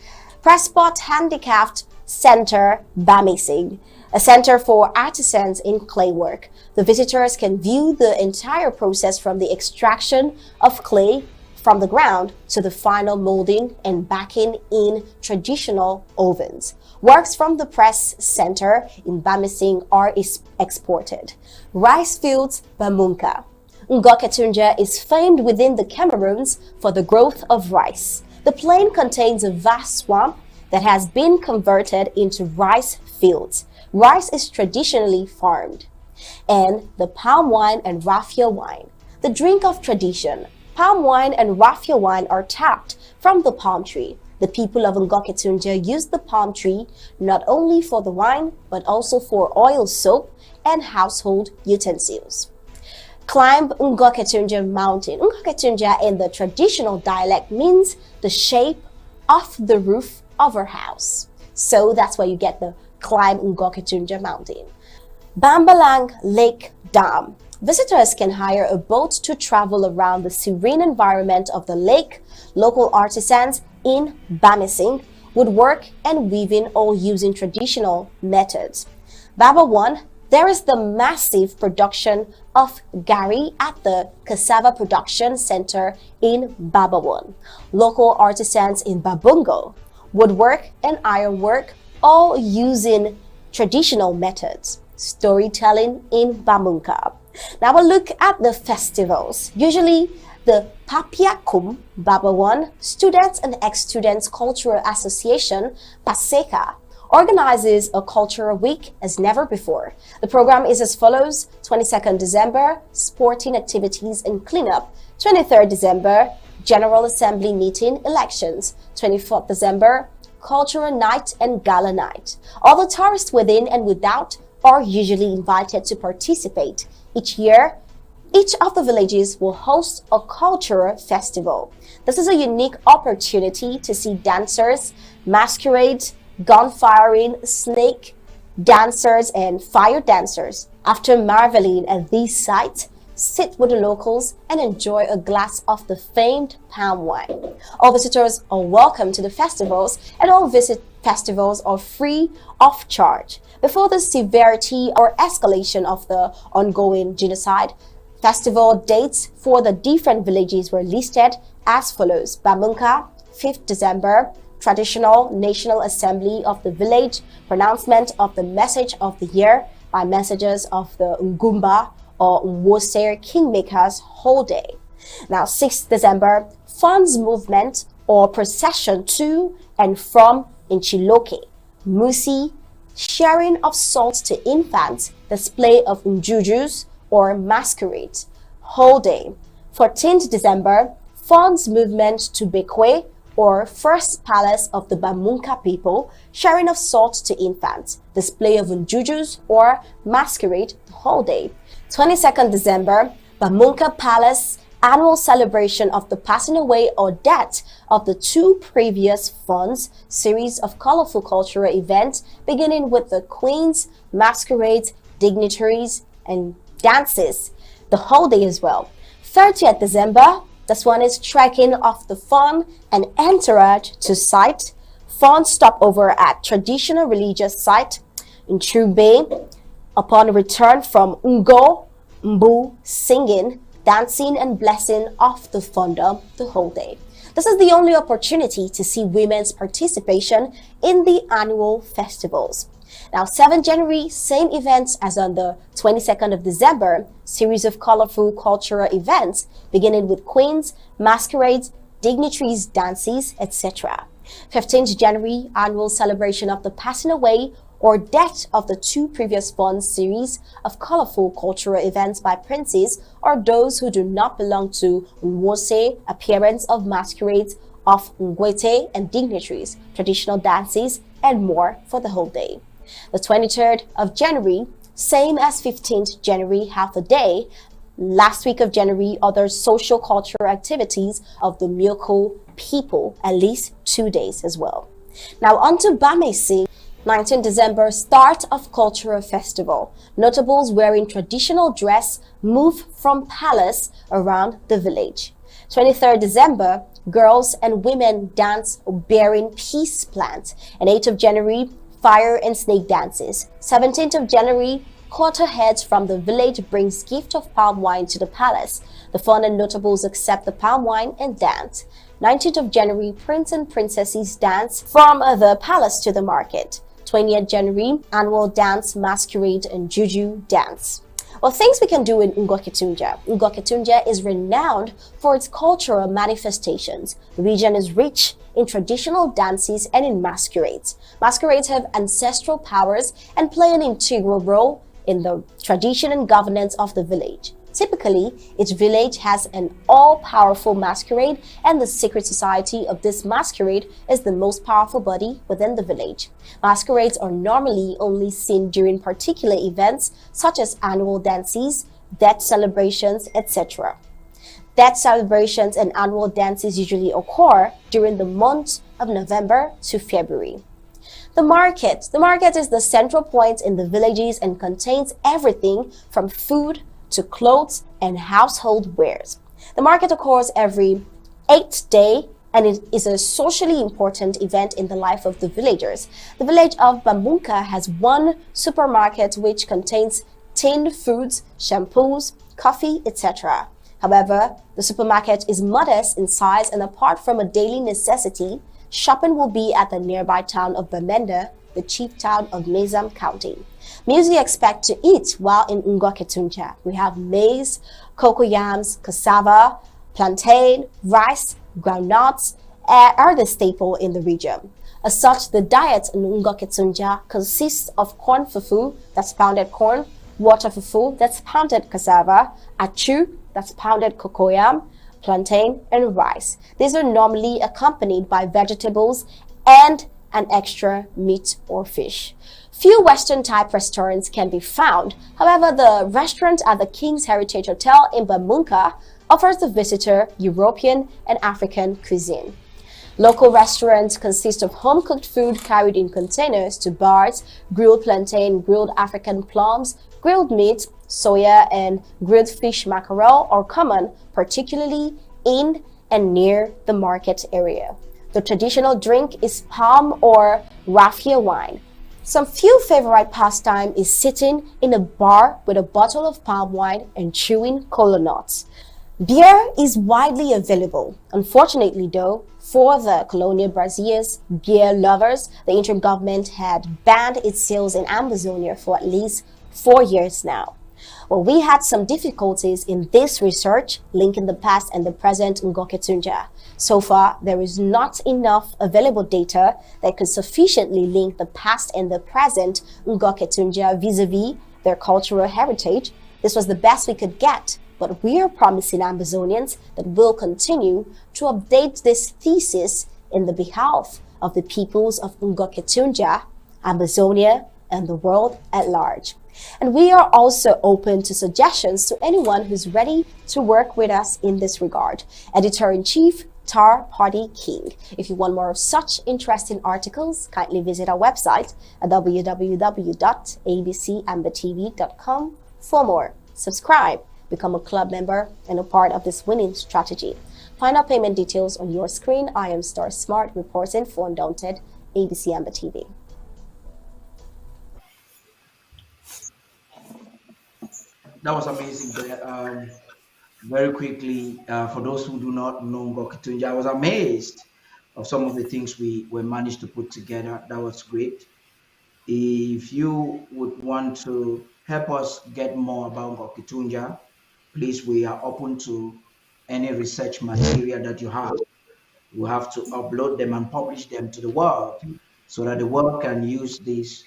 Pressport Handicapped Center, Bamising, a center for artisans in clay work. The visitors can view the entire process from the extraction of clay, from the ground to the final molding and baking in traditional ovens. Works from the press center in Bamising are exported. Rice fields Bamunka. Ngoketunja is famed within the Cameroons for the growth of rice. The plain contains a vast swamp that has been converted into rice fields. Rice is traditionally farmed. And the palm wine and raffia wine. The drink of tradition. Palm wine and raffia wine are tapped from the palm tree. The people of Ngoketunja use the palm tree not only for the wine, but also for oil soap and household utensils. Climb Ngoketunja mountain. Ngoketunja in the traditional dialect means the shape of the roof of a house. So that's where you get the climb Ngoketunja mountain. Bambalang Lake Dam. Visitors can hire a boat to travel around the serene environment of the lake. Local artisans in Bamising woodwork and weaving, all using traditional methods. Baba 1. There is the massive production of gari at the Cassava Production Center in Babawon. Local artisans in Babungo, woodwork and ironwork, all using traditional methods. Storytelling in Bamunka. Now we'll look at the festivals. Usually the Papiakum Babawon Students and Ex-Students Cultural Association, PASECA, organizes a cultural week as never before. The program is as follows: 22nd December, sporting activities and cleanup. 23rd December, General Assembly meeting, elections. 24th December, cultural night and gala night. All the tourists within and without are usually invited to participate. Each year, each of the villages will host a cultural festival. This is a unique opportunity to see dancers, masquerade, gun firing, snake dancers, and fire dancers. After marveling at these sights, sit with the locals and enjoy a glass of the famed palm wine. All visitors are welcome to the festivals, and all festivals are free of charge. Before the severity or escalation of the ongoing genocide, festival dates for the different villages were listed as follows: Bamunka, 5th December, traditional National Assembly of the village, pronouncement of the message of the year by messengers of the Ngumba or Nwose Kingmakers whole day. Now, 6th December, funds movement or procession to and from Inchiloke, Musi, sharing of salt to infants, display of njujus or masquerade, whole day. 14th December, funds movement to Bekwe or first palace of the Bamunka people, sharing of salt to infants, display of njujus or masquerade, whole day. 22nd December, Bamunka Palace, annual celebration of the passing away or death of the two previous funds, series of colorful cultural events beginning with the queens, masquerades, dignitaries, and dances, the whole day as well. 30th December, this one is trekking of the fun and entourage to site. Fun stopover at traditional religious site in Trube. Upon return from Ngo, Mbu, singing, dancing and blessing of the founder the whole day. This is the only opportunity to see women's participation in the annual festivals. Now, 7th January, same events as on the 22nd of December, series of colorful cultural events, beginning with queens, masquerades, dignitaries, dances, etc. 15th January, annual celebration of the passing away or death of the two previous funds, series of colorful cultural events by princes or those who do not belong to Nwose, appearance of masquerades of Ngwete and dignitaries, traditional dances, and more for the whole day. The 23rd of January, same as 15th January, half a day. Last week of January, other social cultural activities of the Myoko people, at least 2 days as well. Now on to Bamesi. 19 December, start of cultural festival. Notables wearing traditional dress move from palace around the village. 23rd December, girls and women dance bearing peace plants. And 8th of January, fire and snake dances. 17th of January, Quarterheads from the village brings gift of palm wine to the palace. The fun and notables accept the palm wine and dance. 19th of January, prince and princesses dance from the palace to the market. 20th January, annual dance, masquerade, and juju dance. Well, things we can do in Ngoketunja. Ngoketunja is renowned for its cultural manifestations. The region is rich in traditional dances and in masquerades. Masquerades have ancestral powers and play an integral role in the tradition and governance of the village. Typically, each village has an all-powerful masquerade, and the secret society of this masquerade is the most powerful body within the village. Masquerades are normally only seen during particular events such as annual dances, death celebrations, etc. Death celebrations and annual dances usually occur during the months of November to February. The market. The market is the central point in the villages and contains everything from food to clothes and household wares. The market occurs every 8th day, and it is a socially important event in the life of the villagers. The village of Bambunka has one supermarket which contains tinned foods, shampoos, coffee, etc. However, the supermarket is modest in size, and apart from a daily necessity, shopping will be at the nearby town of Bamenda, the chief town of Nizam County. Meals you expect to eat while in Ngoketunja. We have maize, cocoyams, cassava, plantain, rice, groundnuts are the staple in the region. As such, the diet in Ngoketunja consists of corn fufu, that's pounded corn, water fufu, that's pounded cassava, achu, that's pounded cocoyam, plantain, and rice. These are normally accompanied by vegetables and an extra meat or fish. Few Western-type restaurants can be found. However, the restaurant at the King's Heritage Hotel in Bamunka offers the visitor European and African cuisine. Local restaurants consist of home-cooked food carried in containers to bars. Grilled plantain, grilled African plums, grilled meat, soya, and grilled fish mackerel are common, particularly in and near the market area. The traditional drink is palm or raffia wine. Some few favorite pastime is sitting in a bar with a bottle of palm wine and chewing kola nuts. Beer is widely available. Unfortunately though, for the colonial Brazilians beer lovers, the intergovernment had banned its sales in Amazonia for at least 4 years now. Well, we had some difficulties in this research linking the past and the present Ngoketunja. So far, there is not enough available data that could sufficiently link the past and the present Ngoketunja vis-a-vis their cultural heritage. This was the best we could get, but we are promising Amazonians that we'll continue to update this thesis in the behalf of the peoples of Ngoketunja, Amazonia, and the world at large. And we are also open to suggestions to anyone who's ready to work with us in this regard. Editor-in-Chief, TARH Party King. If you want more of such interesting articles, kindly visit our website at www.abcambertv.com for more. Subscribe, become a club member, and a part of this winning strategy. Find our payment details on your screen. I am Star Smart, reporting for Undaunted, ABC Amber TV. That was amazing. Very quickly, for those who do not know Ngoketunja, I was amazed of some of the things we managed to put together. That was great. If you would want to help us get more about Ngoketunja, please, we are open to any research material that you have. You have to upload them and publish them to the world so that the world can use this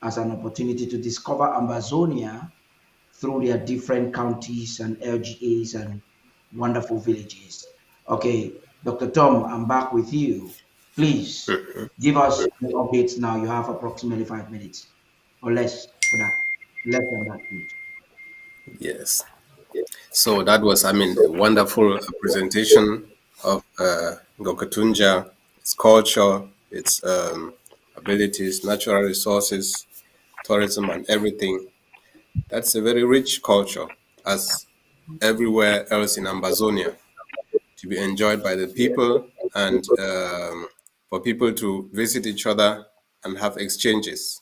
as an opportunity to discover Amazonia through their different counties and LGAs and wonderful villages. Okay, Dr. Tom, I'm back with you. Please give us the updates now. You have approximately 5 minutes or less for that. Less than that, please. Yes. So that was, a wonderful presentation of Ngoketunja, its culture, its abilities, natural resources, tourism, and everything. That's a very rich culture, as everywhere else in Amazonia, to be enjoyed by the people and for people to visit each other and have exchanges.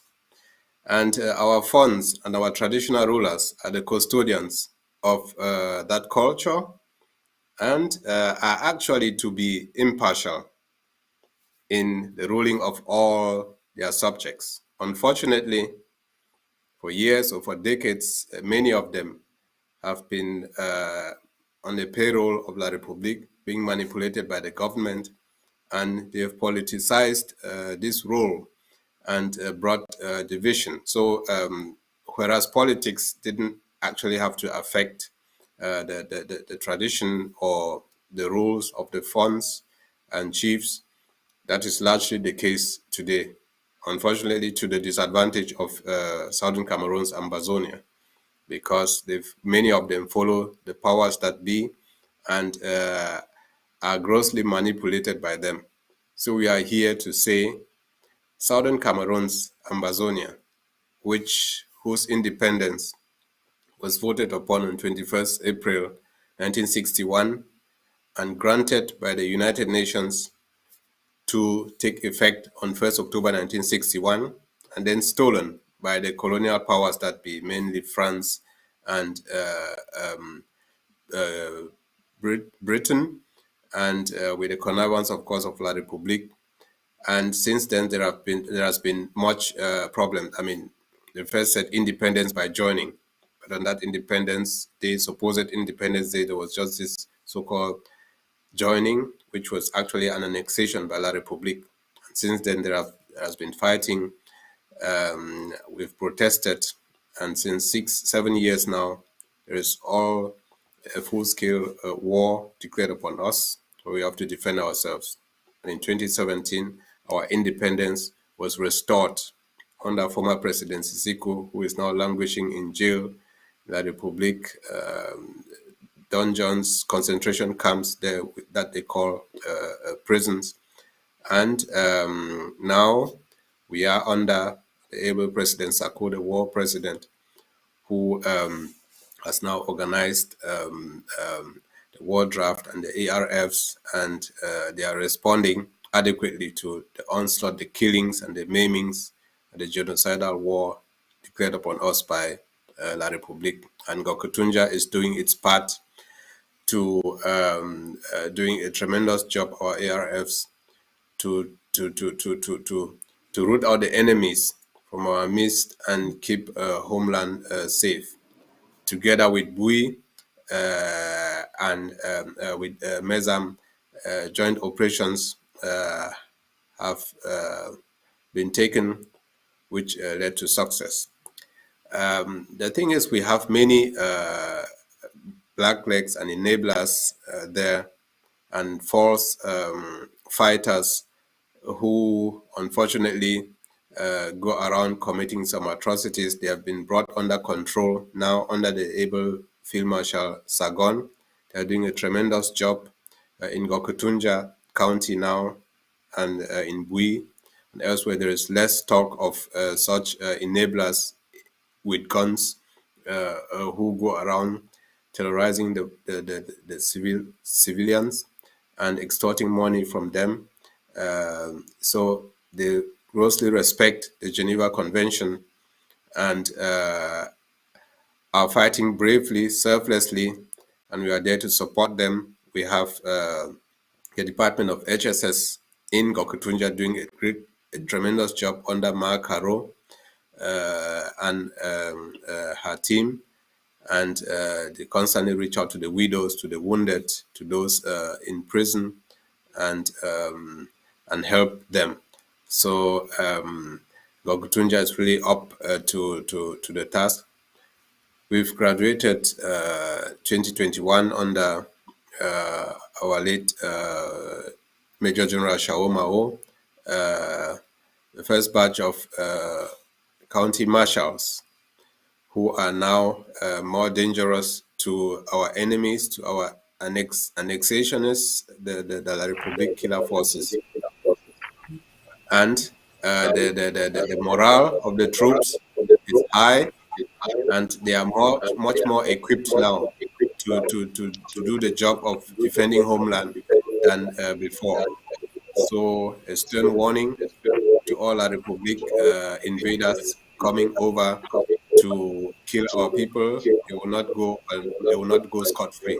And our funds and our traditional rulers are the custodians of that culture and are actually to be impartial in the ruling of all their subjects. Unfortunately, for years or for decades, many of them have been on the payroll of La République, being manipulated by the government, and they have politicized this role and brought division. So whereas politics didn't actually have to affect the tradition or the rules of the funds and chiefs, that is largely the case today, unfortunately to the disadvantage of Southern Cameroon's Ambazonia, because many of them follow the powers that be and are grossly manipulated by them. So we are here to say Southern Cameroon's Ambazonia, whose independence was voted upon on 21st April 1961 and granted by the United Nations to take effect on 1st October 1961, and then stolen by the colonial powers that be, mainly France and Britain, and with the connivance, of course, of La République. And since then, there has been much problem. I mean, they first said independence by joining, but on that Independence Day, supposed Independence Day, there was just this so-called joining, which was actually an annexation by La République. And since then, there has been fighting. We've protested, and since 6-7 years now, there is all a full-scale war declared upon us, where we have to defend ourselves. And in 2017, our independence was restored under former President Sisiko, who is now languishing in jail, La République, dungeons, concentration camps there that they call prisons. And now we are under the able President Sako, the war president, who has now organized the war draft and the ARFs, and they are responding adequately to the onslaught, the killings and the maimings, and the genocidal war declared upon us by La République. And Gokutunja is doing its part to doing a tremendous job, our ARFs, to root out the enemies from our midst and keep homeland safe. Together with Bui and with MESAM, joint operations have been taken, which led to success. The thing is, we have many blacklegs and enablers there, and false fighters who unfortunately go around committing some atrocities. They have been brought under control now under the able Field Marshal Sagon. They are doing a tremendous job in Gokutunja County now, and in Bui and elsewhere. There is less talk of such enablers with guns who go around terrorizing the civilians and extorting money from them. So they grossly respect the Geneva Convention and are fighting bravely, selflessly, and we are there to support them. We have the Department of HSS in Gokutunja doing a tremendous job under Ma Karo and her team, and they constantly reach out to the widows, to the wounded, to those in prison, and help them. So Gokutunja is really up to the task. We've graduated 2021 under our late Major General Shao Mao, the first batch of county marshals who are now more dangerous to our enemies, to our annexationists, the La République killer forces. And the morale of the troops is high, and they are much more equipped now to do the job of defending homeland than before. So a stern warning to all La République invaders coming over to kill our people, they will not go scot-free.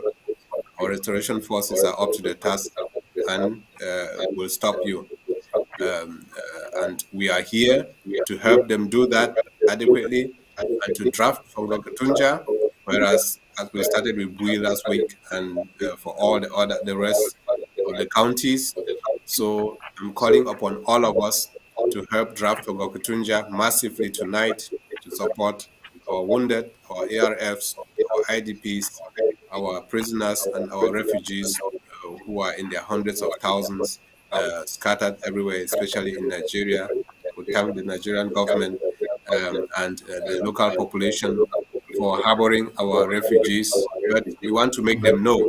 Our restoration forces are up to the task and will stop you. And we are here to help them do that adequately and to draft from Gokutunja, whereas as we started with Bui last week and for all the rest of the counties. So I'm calling upon all of us to help draft for Gokutunja massively tonight to support our wounded, our ARFs, our IDPs, our prisoners, and our refugees who are in their hundreds of thousands scattered everywhere, especially in Nigeria. We thank the Nigerian government and the local population for harboring our refugees, but we want to make them know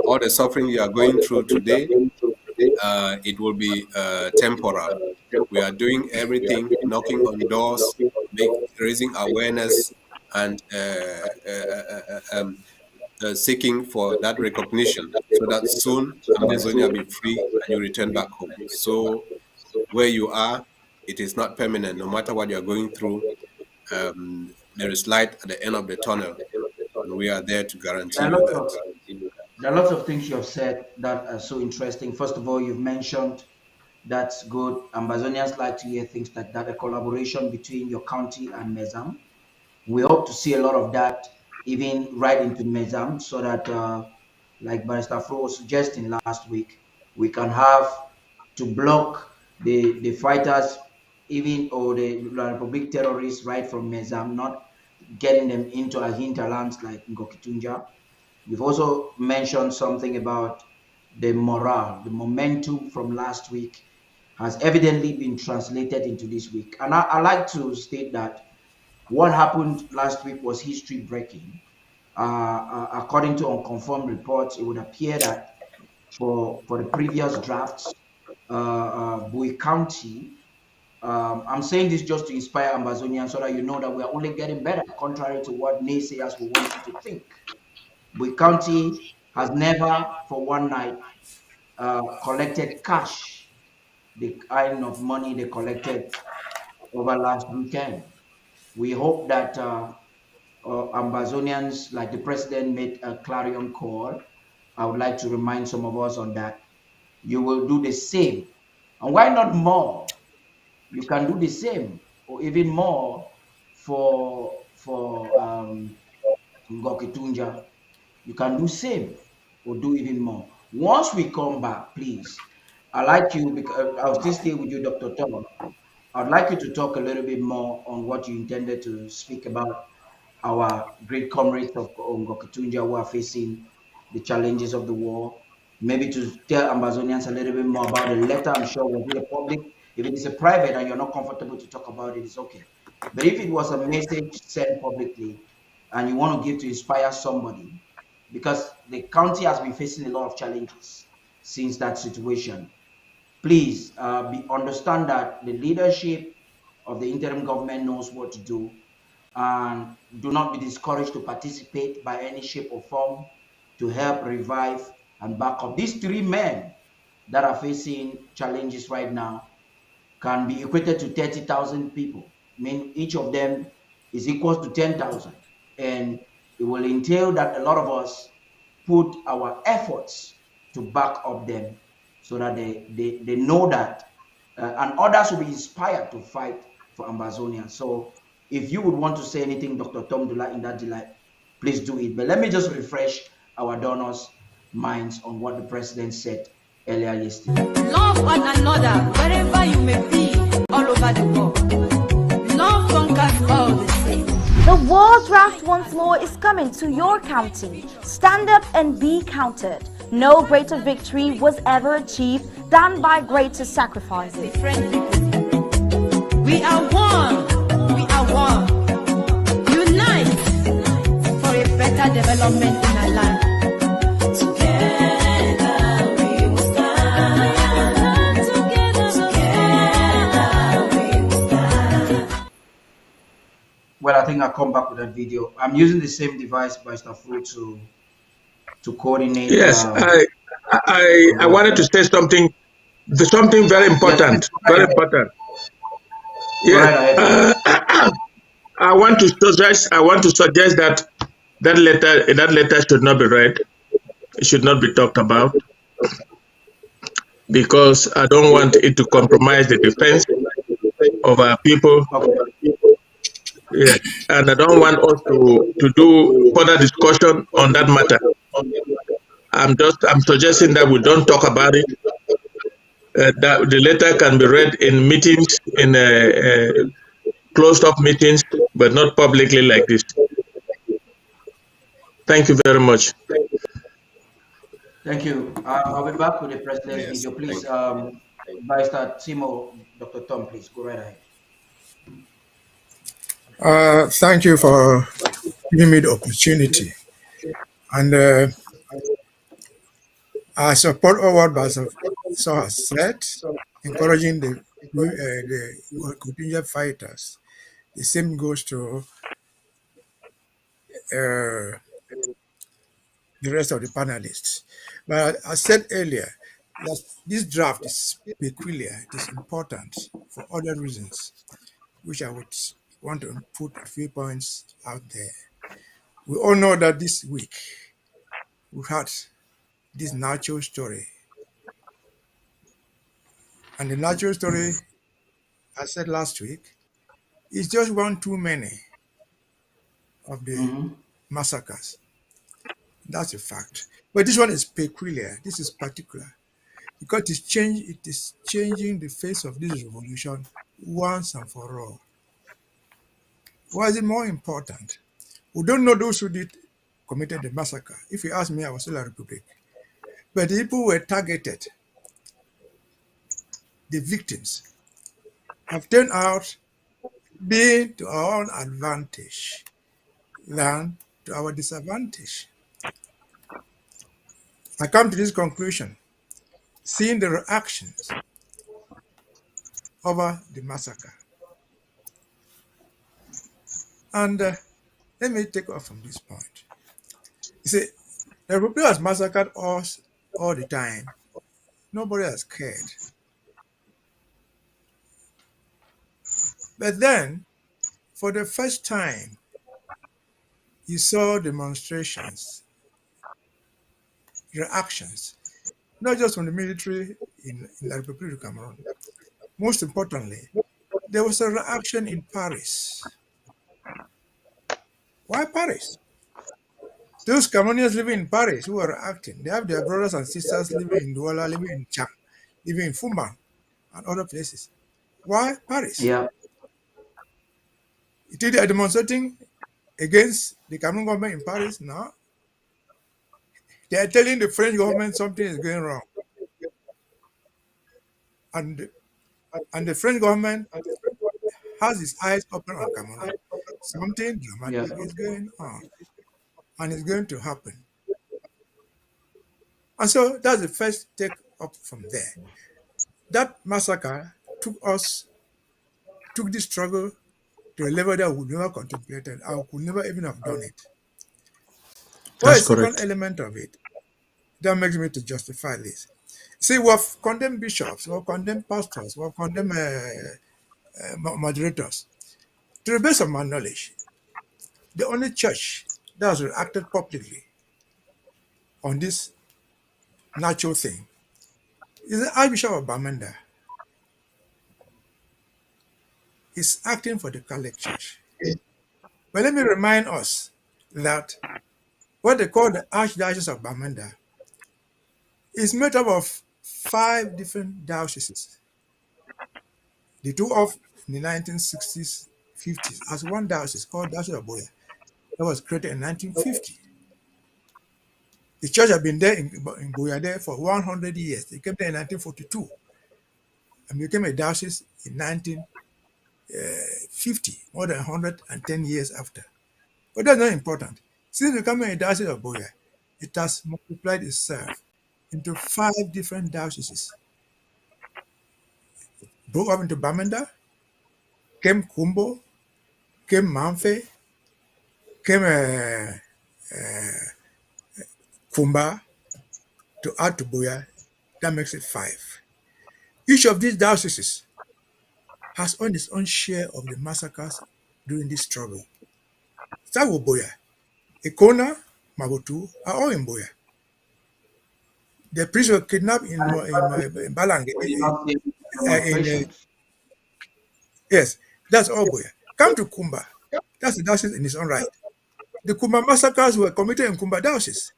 all the suffering you are going through today, it will be temporal. We are doing everything, knocking on doors, raising awareness, and seeking for that recognition so that soon Amazonia will be free and you return back home. So where you are, it is not permanent. No matter what you're going through, there is light at the end of the tunnel, and we are there to guarantee you that. There are lots of things you have said that are so interesting. First of all, you've mentioned that's good. Amazonians like to hear things like that, a collaboration between your county and Mezam. We hope to see a lot of that even right into Mezam so that, like Barrister Fro was suggesting last week, we can have to block the fighters, even or the Republic terrorists right from Mezam, not getting them into our hinterlands like Ngokitunja. You've also mentioned something about the morale, the momentum from last week has evidently been translated into this week. And I like to state that what happened last week was history breaking. According to unconfirmed reports, it would appear that for the previous drafts, Bui County, I'm saying this just to inspire Amazonians so that you know that we are only getting better, contrary to what naysayers will want you to think. Bui County has never for one night collected cash, the kind of money they collected over last weekend. We hope that Amazonians, like the president made a clarion call, I would like to remind some of us on that. You will do the same. And why not more? You can do the same or even more for Ngokitunja. You can do same or do even more. Once we come back, please, I'd like you, because I'll still stay with you, Dr. Tom. I'd like you to talk a little bit more on what you intended to speak about our great comrades of Ngokitunja who are facing the challenges of the war. Maybe to tell Amazonians a little bit more about the letter. I'm sure will be a public. If it is a private and you're not comfortable to talk about it, it's okay. But if it was a message sent publicly and you want to give to inspire somebody, because the county has been facing a lot of challenges since that situation, please understand that the leadership of the interim government knows what to do, and do not be discouraged to participate by any shape or form to help revive and back up. These three men that are facing challenges right now can be equated to 30,000 people. I mean, each of them is equal to 10,000. And it will entail that a lot of us put our efforts to back up them so that they know that, and others will be inspired to fight for Amazonia. So if you would want to say anything, Dr. Tom Dula, in that delight, please do it. But let me just refresh our donors' minds on what the president said earlier yesterday. Love one another wherever you may be all over the world. Love conquers all the same. The War Draft once more is coming to your county. Stand up and be counted. No greater victory was ever achieved than by greater sacrifices. We are one. We are one. Unite for a better development in our land. Well, I think I'll come back with that video. I'm using the same device by Stafru to coordinate. Yes, I wanted to say something very important. Yes, very important. Yes. I want to suggest that that letter should not be read. It should not be talked about because I don't want it to compromise the defense of our people. Okay. Yes, and I don't want us to do further discussion on that matter. I'm suggesting that we don't talk about it. That the letter can be read in meetings, in closed up meetings, but not publicly like this. Thank you very much. Thank you. I'll be back with the president's Yes, video. Please, thank you. Vice Timo, Dr. Tom, please go right ahead. Thank you for giving me the opportunity. And I support all what Basel has said, encouraging the contingent fighters. The same goes to the rest of the panelists. But I said earlier that this draft is peculiar, it is important for other reasons, which I would want to put a few points out there. We all know that this week we had this natural story. And the natural story, I said last week, is just one too many of the massacres. That's a fact. But this one is peculiar. This is particular because it is changing the face of this revolution once and for all. Why is it more important? We don't know those who committed the massacre. If you ask me, I was still a republic. But the people who were targeted, the victims, have turned out being to our own advantage than to our disadvantage. I come to this conclusion, seeing the reactions over the massacre. And let me take off from this point. You see, the Republic has massacred us all the time. Nobody has cared. But then, for the first time, you saw demonstrations, reactions, not just from the military in the Republic of Cameroon. Most importantly, there was a reaction in Paris. Why Paris? Those Cameroonians living in Paris who are acting, they have their brothers and sisters living in Douala, living in Cham, living in Fumban, and other places. Why Paris? Yeah. They are demonstrating against the Cameroon government in Paris? No. They are telling the French government something is going wrong. And the French government has its eyes open on Cameroon. Something dramatic is going on. And it's going to happen. And so that's the first take up from there. That massacre took this struggle to a level that we never contemplated. I could never even have done it. What is the second element of it that makes me to justify this? See, we have condemned bishops, we have condemned pastors, we have condemned moderators. To the best of my knowledge, the only church that has reacted publicly on this natural thing is the Archbishop of Bamenda. He's acting for the Catholic Church. But let me remind us that what they call the Archdiocese of Bamenda is made up of 5 different dioceses. The two of in the 1960s, 50s as one diocese called Diocese of Boya that was created in 1950. The church had been there in Boya there for 100 years. They came there in 1942 and became a diocese in 1950, more than 110 years after. But that's not important. Since becoming a diocese of Boya, it has multiplied itself into 5 different dioceses. Broke up into Bamenda, came Kumbo, came Manfe, came Kumba, to add to Boya, that makes it 5. Each of these dioceses has earned its own share of the massacres during this struggle. Start with Boya. Ekona, Mabutu are all in Boya. The priests were kidnapped in Balang. Or you not see In demonstrations? yes, that's all Boya. Come to Kumba. That's the diocese in its own right. The Kumba massacres were committed in Kumba diocese.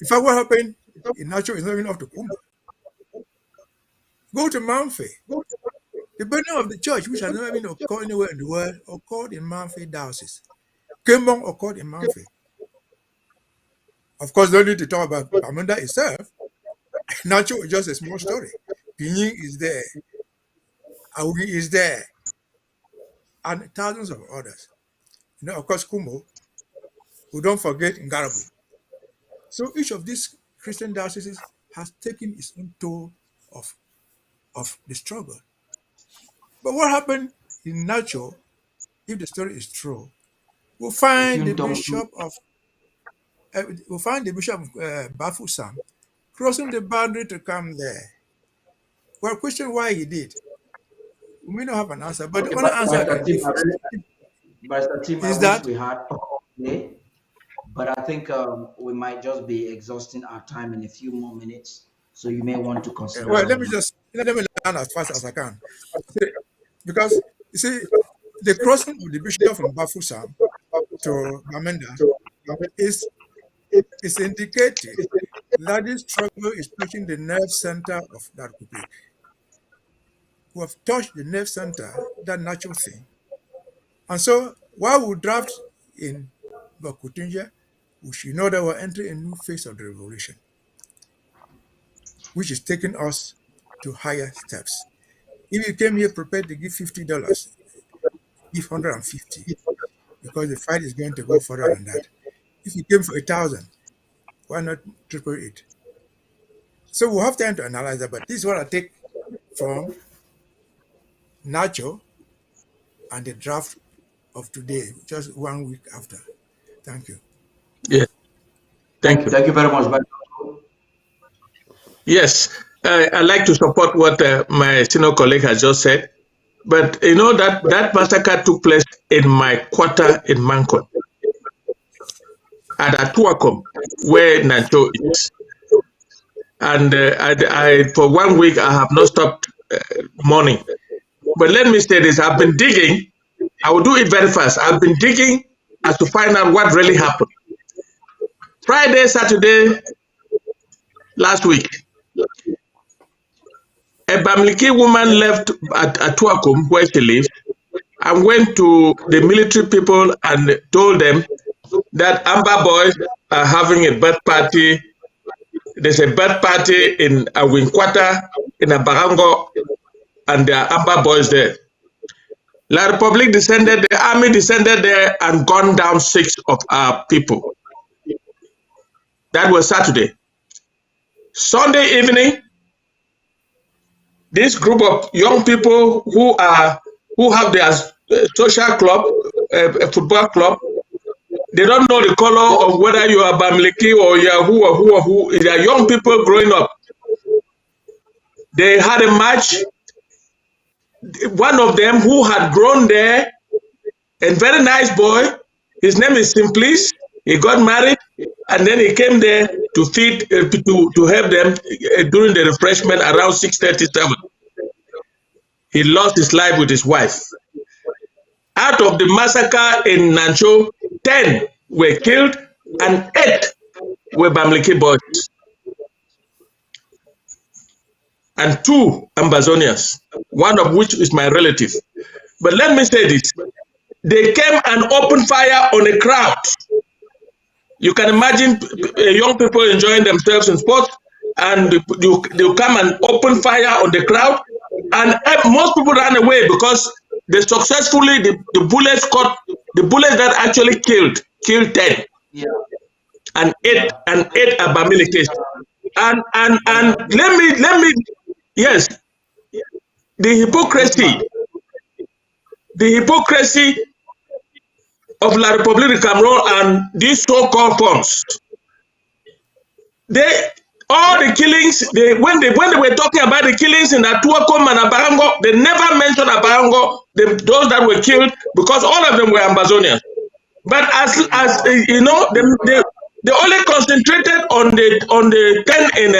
In fact, what happened in Nacho is not even up to Kumba. Go to Manfe. The burning of the church, which has never been occurred anywhere in the world, occurred in Manfe diocese. Kembong occurred in Manfe. Of course, don't need to talk about Bamunda itself. Nacho is just a small story. Pinying is there. Aogi is there. And thousands of others. Of course, Kumbo. We don't forget Ngarabu. So each of these Christian dioceses has taken its own toll of the struggle. But what happened in Nacho, if the story is true, we'll find the bishop of Bafusam crossing the boundary to come there. Well, question why he did. We may not have an answer, but the only answer I can give is that we had today, but I think we might just be exhausting our time in a few more minutes. So you may want to consider. Well, let me learn as fast as I can, because you see, the crossing of the bishop from Bafusam to Bamenda is indicating that this struggle is touching the nerve center of that republic. We have touched the nerve center, that natural thing. And so while we draft in Bakutunja, we should know that we're entering a new phase of the revolution, which is taking us to higher steps. If you came here prepared to give $50, give 150, because the fight is going to go further than that. If you came for 1,000, why not triple it? So we'll have time to analyze that, but this is what I take from Nacho and the draft of today, just 1 week after. Thank you. Yeah. Thank you. Thank you very much. Yes, I'd like to support what my senior colleague has just said. But you know that massacre took place in my quarter in Mancon, at Atuakom, where Nacho is. And I for 1 week, I have not stopped mourning. But let me say this, I've been digging. I will do it very fast. I've been digging as to find out what really happened. Friday, Saturday, last week, a Bamileke woman left at Atuakom, where she lives, and went to the military people and told them that Amba boys are having a birth party. There's a birth party in a Winkwata, in a Barango, and there are Amba boys there. La Republic descended, the army descended there and gunned down 6 of our people. That was Saturday. Sunday evening, this group of young people who have their social club, a football club, they don't know the color of whether you are Bamileke or you are who or who. They are young people growing up. They had a match. One of them who had grown there, a very nice boy, his name is Simplice. He got married, and then he came there to feed, to help them during the refreshment around 6:37. He lost his life with his wife. Out of the massacre in Nancho, 10 were killed and 8 were Bamileke boys. And 2 Ambazonians, one of which is my relative. But let me say this, they came and opened fire on a crowd. You can imagine young people enjoying themselves in sports, and they'll come and open fire on the crowd, and most people ran away because they successfully, the bullets caught, the bullets that actually killed 10. Yeah. And 8 are Bamileke. And let me, yes, the hypocrisy of La République du Cameroon and these so-called forms. All the killings, when they were talking about the killings in Atuakom and Abarango, they never mentioned Abarango, those that were killed, because all of them were Ambazonians. But as you know, they only concentrated on the 10 in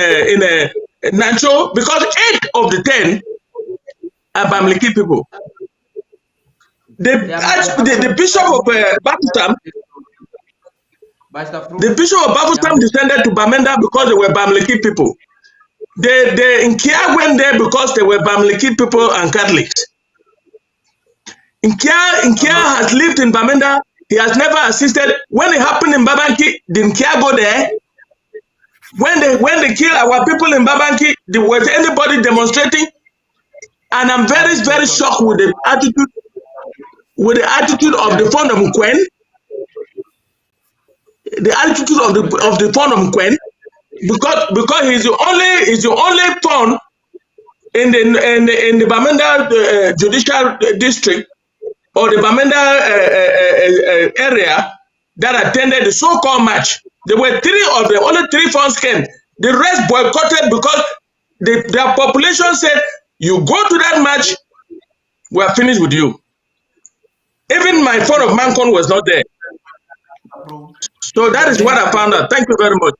Nancho, because 8 of the 10 are Bamileke people. The bishop of Bakusam, descended to Bamenda because they were Bamileke people. The Nkia went there because they were Bamileke people and Catholics. Nkia has lived in Bamenda. He has never assisted. When it happened in Babanki, did Nkia go there? When they kill our people in Babanki, was anybody demonstrating? And I'm very, very shocked with the attitude of the Fond of Mkwen. The attitude of the Fond of Mkwen, because he's the only Fond in the Bamenda judicial district or the Bamenda area that attended the so-called match. There were only 3 Fonds came. The rest boycotted because their population said, "You go to that match, we are finished with you." Even my Fond of Mancon was not there. So that is what I found out. Thank you very much.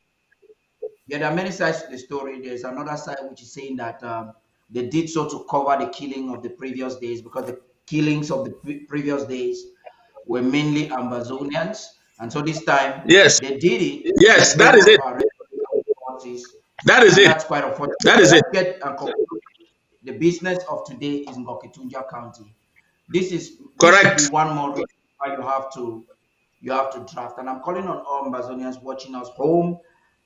Yeah, there are many sides to the story. There's another side which is saying that they did so to cover the killing of the previous days, because the killings of the previous days were mainly Ambazonians. And so this time, yes, they did it. Yes, that is it. That is it. That's quite unfortunate. That is it. The business of today is in Ngoketunjia County. This is correct. One more reason why you have to draft. And I'm calling on all Ambazonians watching us home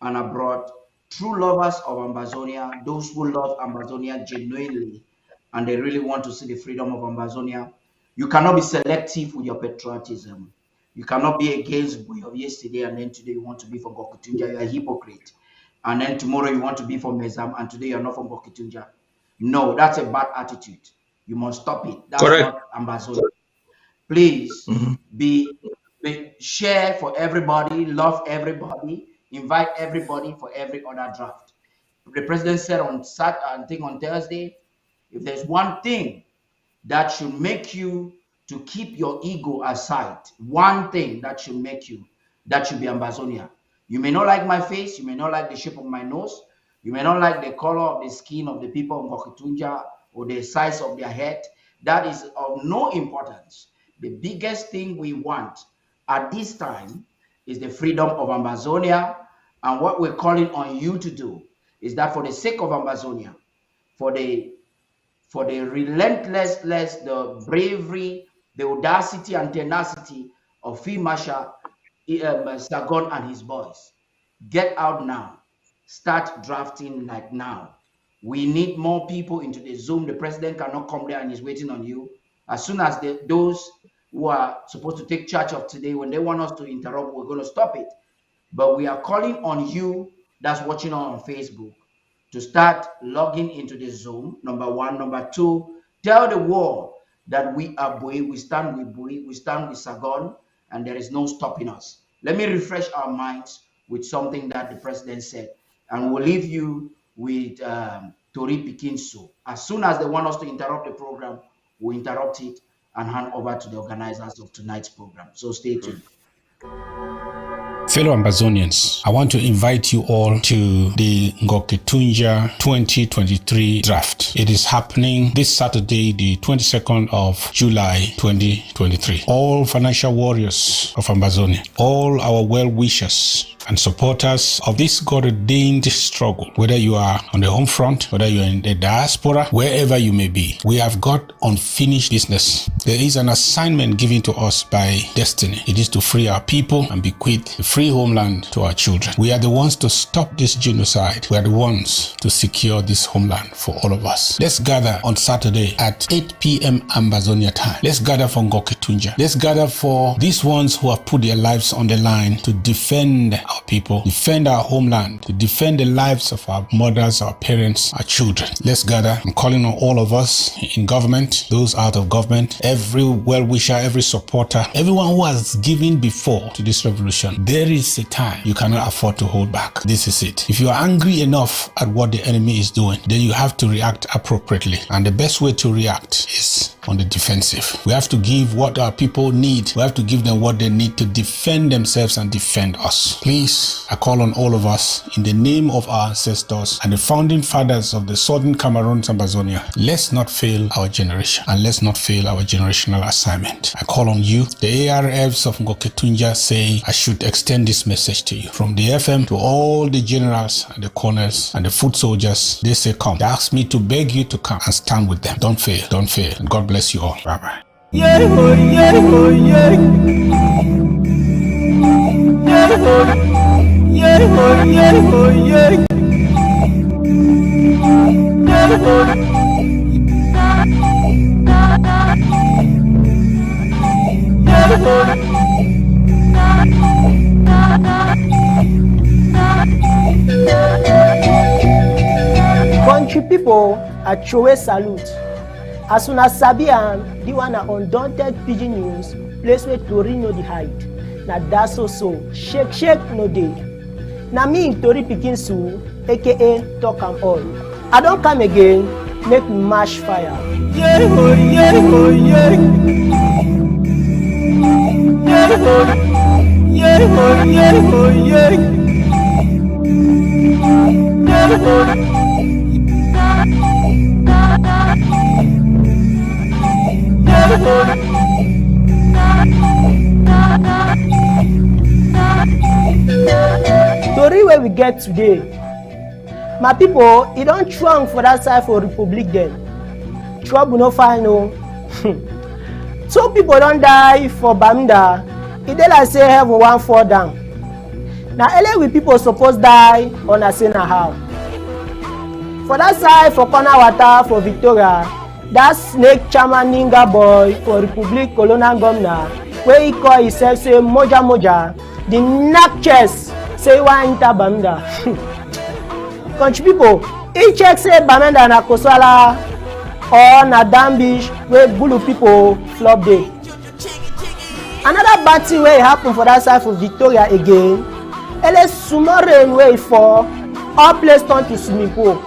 and abroad, true lovers of Ambazonia, those who love Ambazonia genuinely, and they really want to see the freedom of Ambazonia. You cannot be selective with your patriotism. You cannot be against Buyo of yesterday, and then today you want to be for Ngoketunjia. You are a hypocrite. And then tomorrow you want to be for Mezam, and today you are not for Ngoketunjia. No, that's a bad attitude. You must stop it. That's correct. Not Ambazonia. Please share for everybody, love everybody, invite everybody for every other draft. The president said on Thursday, if there's one thing that should make you to keep your ego aside, one thing that should make you, that should be Ambazonia. You may not like my face, you may not like the shape of my nose, you may not like the color of the skin of the people of Ngoketunjia or the size of their head. That is of no importance. The biggest thing we want at this time is the freedom of Ambazonia. And what we're calling on you to do is that for the sake of Ambazonia, for the relentlessness, the bravery, the audacity and tenacity of Field Marshal Sargon and his boys, get out now. Start drafting like now. We need more people into the Zoom. The president cannot come there and he's waiting on you. As soon as those who are supposed to take charge of today, when they want us to interrupt, we're going to stop it. But we are calling on you that's watching on Facebook to start logging into the Zoom, number 1. Number 2, tell the world that we are Bui, we stand with Bui, we stand with Sargon, and there is no stopping us. Let me refresh our minds with something that the president said, and we'll leave you with Tori Pikinso. As soon as they want us to interrupt the program, we'll interrupt it and hand over to the organizers of tonight's program. So stay tuned. Fellow Ambazonians, I want to invite you all to the Ngoketunjia 2023 draft. It is happening this Saturday, the 22nd of July 2023. All financial warriors of Ambazonia, all our well-wishers and supporters of this God-ordained struggle, whether you are on the home front, whether you're in the diaspora, wherever you may be, we have got unfinished business. There is an assignment given to us by destiny. It is to free our people and bequeath the free homeland to our children. We are the ones to stop this genocide. We are the ones to secure this homeland for all of us. Let's gather on Saturday at 8 p.m. Ambazonia time. Let's gather for Ngoketunjia. Let's gather for these ones who have put their lives on the line to defend our people, defend our homeland, to defend the lives of our mothers, our parents, our children. Let's gather. I'm calling on all of us in government, those out of government, every well-wisher, every supporter, everyone who has given before to this revolution. There is a time you cannot afford to hold back. This is it. If you are angry enough at what the enemy is doing, then you have to react appropriately. And the best way to react is on the defensive. We have to give what our people need. We have to give them what they need to defend themselves and defend us. Please, I call on all of us in the name of our ancestors and the founding fathers of the Southern Cameroon Ambazonia. Let's not fail our generation, and let's not fail our generational assignment. I call on you. The ARFs of Ngoketunja say I should extend this message to you. From the FM to all the generals and the colonels and the foot soldiers, they say come. They ask me to beg you to come and stand with them. Don't fail, don't fail. And God bless you all. Bye-bye. Yeah, oh, yeah, oh, yeah. Yeah, oh, yeah, oh, yeah, oh, yeah. Yeah, oh. Country people, I throw a salute. As soon as sabi am, the one undaunted pidgin news, place where Tori no the hide. Na that's so shake no day. Na me in Tori Pikin Su, aka Talk am All. I don't come again, make me mash fire. Yeah, oh, yeah, oh, yeah. Yeah, oh, yeah, oh, yeah, oh, yeah. Yeah, oh. Story where we get today, my people, it don't trunk for that side for Republic then. Trouble no final. 2 people don't die for Bamda. It dey like say heaven one fall down. Now LA we people supposed die on a Sena how. For that side for corner water for Victoria, that snake chairman ninga boy for Republic Colonial Governor, where he call himself say Moja, the knack chest say one enter Bamda. Country people, he check say Bamda na Kosala or na Dambish where Bulu people flop day. Another bad thing where happen for that side for Victoria again, LA small rain where fall, all place turn to swimming pool.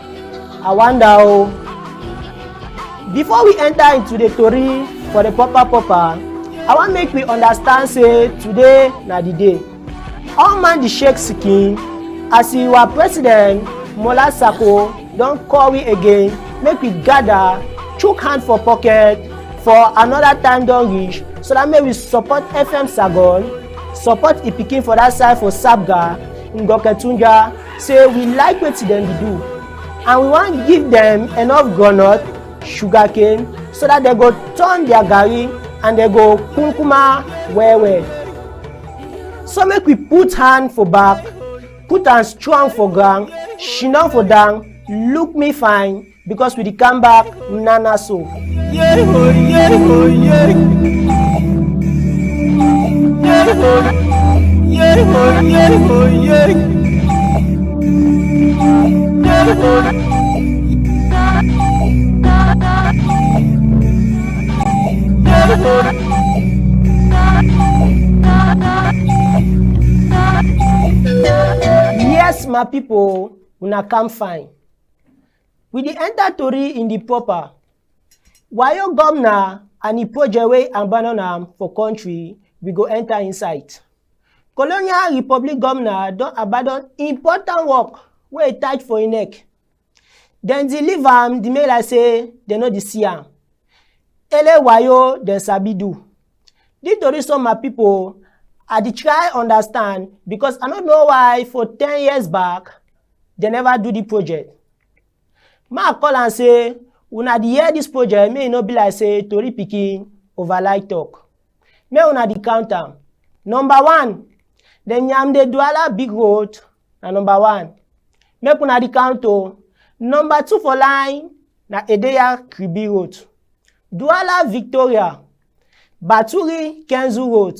I wonder oh. Before we enter into the story for the Papa, I want make we understand say today na the day. All man the shake skin as you are president Mola Sako don't call we again, make we gather, chook hand for pocket for another time don't reach, so that may we support FM Sagon, support Ipikin for that side for Sabga, Ngoketunja, say we like what them to do. And we want to give them enough groundnut, sugarcane, so that they go turn their gari and they go kunkuma where. So make we put hand for back, put hand strong for ground, shinon for down, look me fine, because we come back nana so. Yeah, oh, yeah, oh, yeah. Yeah, oh, yeah, oh, yeah, oh, yeah. Yeah, oh. Yes, my people, una come fine. We dey enter Tori in the proper. While governor and the project wey abandon am for country, we go enter inside. Colonial Republic governor don abandon important work wey tight for him neck. Then they leave am the mail I say they no dey see am. Ele wayo dem sabi do. This Tori some my people, I dey try understand because I don't know why for 10 years back they never do the project. Ma call and say una dey hear this project may no be like say Tori Pikin over like talk. May una dey count am. Number 1, dem yam dey Douala big road na number 1. Make una dey count o. Number 2 for line na Edeya Kribi road. Douala Victoria, Baturi Kenzu road.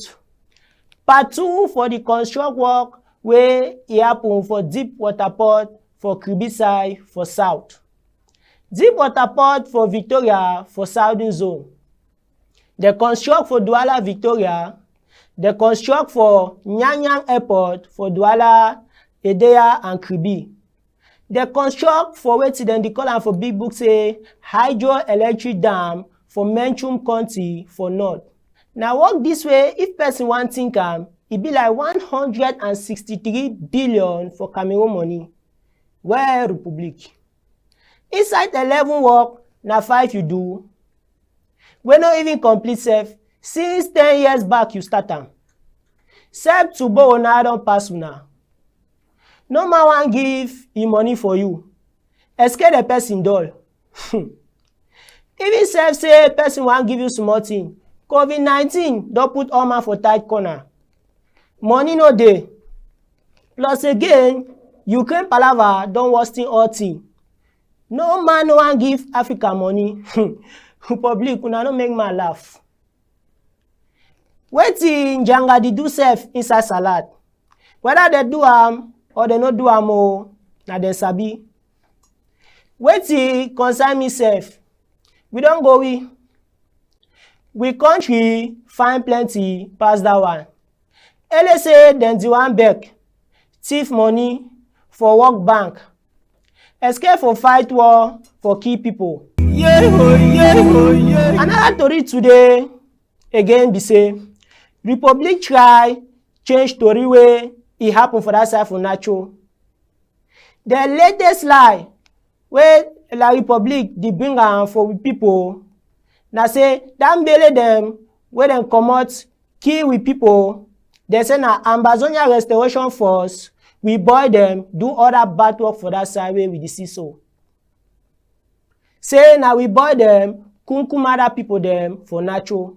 Part 2 for the construct work wey e happen for deep water port for Kribi side for south. Deep water port for Victoria for southern zone. They construct for Douala Victoria. They construct for Nyanyang Airport for Douala, Edea and Kribi. They construct for wetin dem dey call am for big book say hydroelectric dam for Menchum County for north. Now work this way if person wan think am, e be like 163 billion for Cameroon money. Where Republic? Inside 11 work, na 5 you do. We no even complete sef. Since 10 years back you start am. Sef to borrow na don pass una. No man wan give him money for you. Escape the person dull. Even sef say person wan give you small thing. COVID-19 don put all man for tight corner. Money no dey. Plus again, Ukraine palava don worsen all thing. No man no wan give Africa money. Republic, una no make man laugh. Wetin Njanga dey do sef inside salad. Whether they do am or they no do am o, na dem sabi. Wetin concern me sef, we don go we country find plenty pass that one. Ele say dem dey wan beg, thief money for World Bank, escape for fight war for key people. Another tori today again be say Republic try change tori wey e happen for that side for Nacho. The latest lie wey La Republic dey bring am for people na say that mbele dem wey dem comot kill we people, dem say na Ambazonia Restoration Force we boy dem do other bad work for that side wey we dey see so. Say na we boy dem kunkum other people dem for Nacho.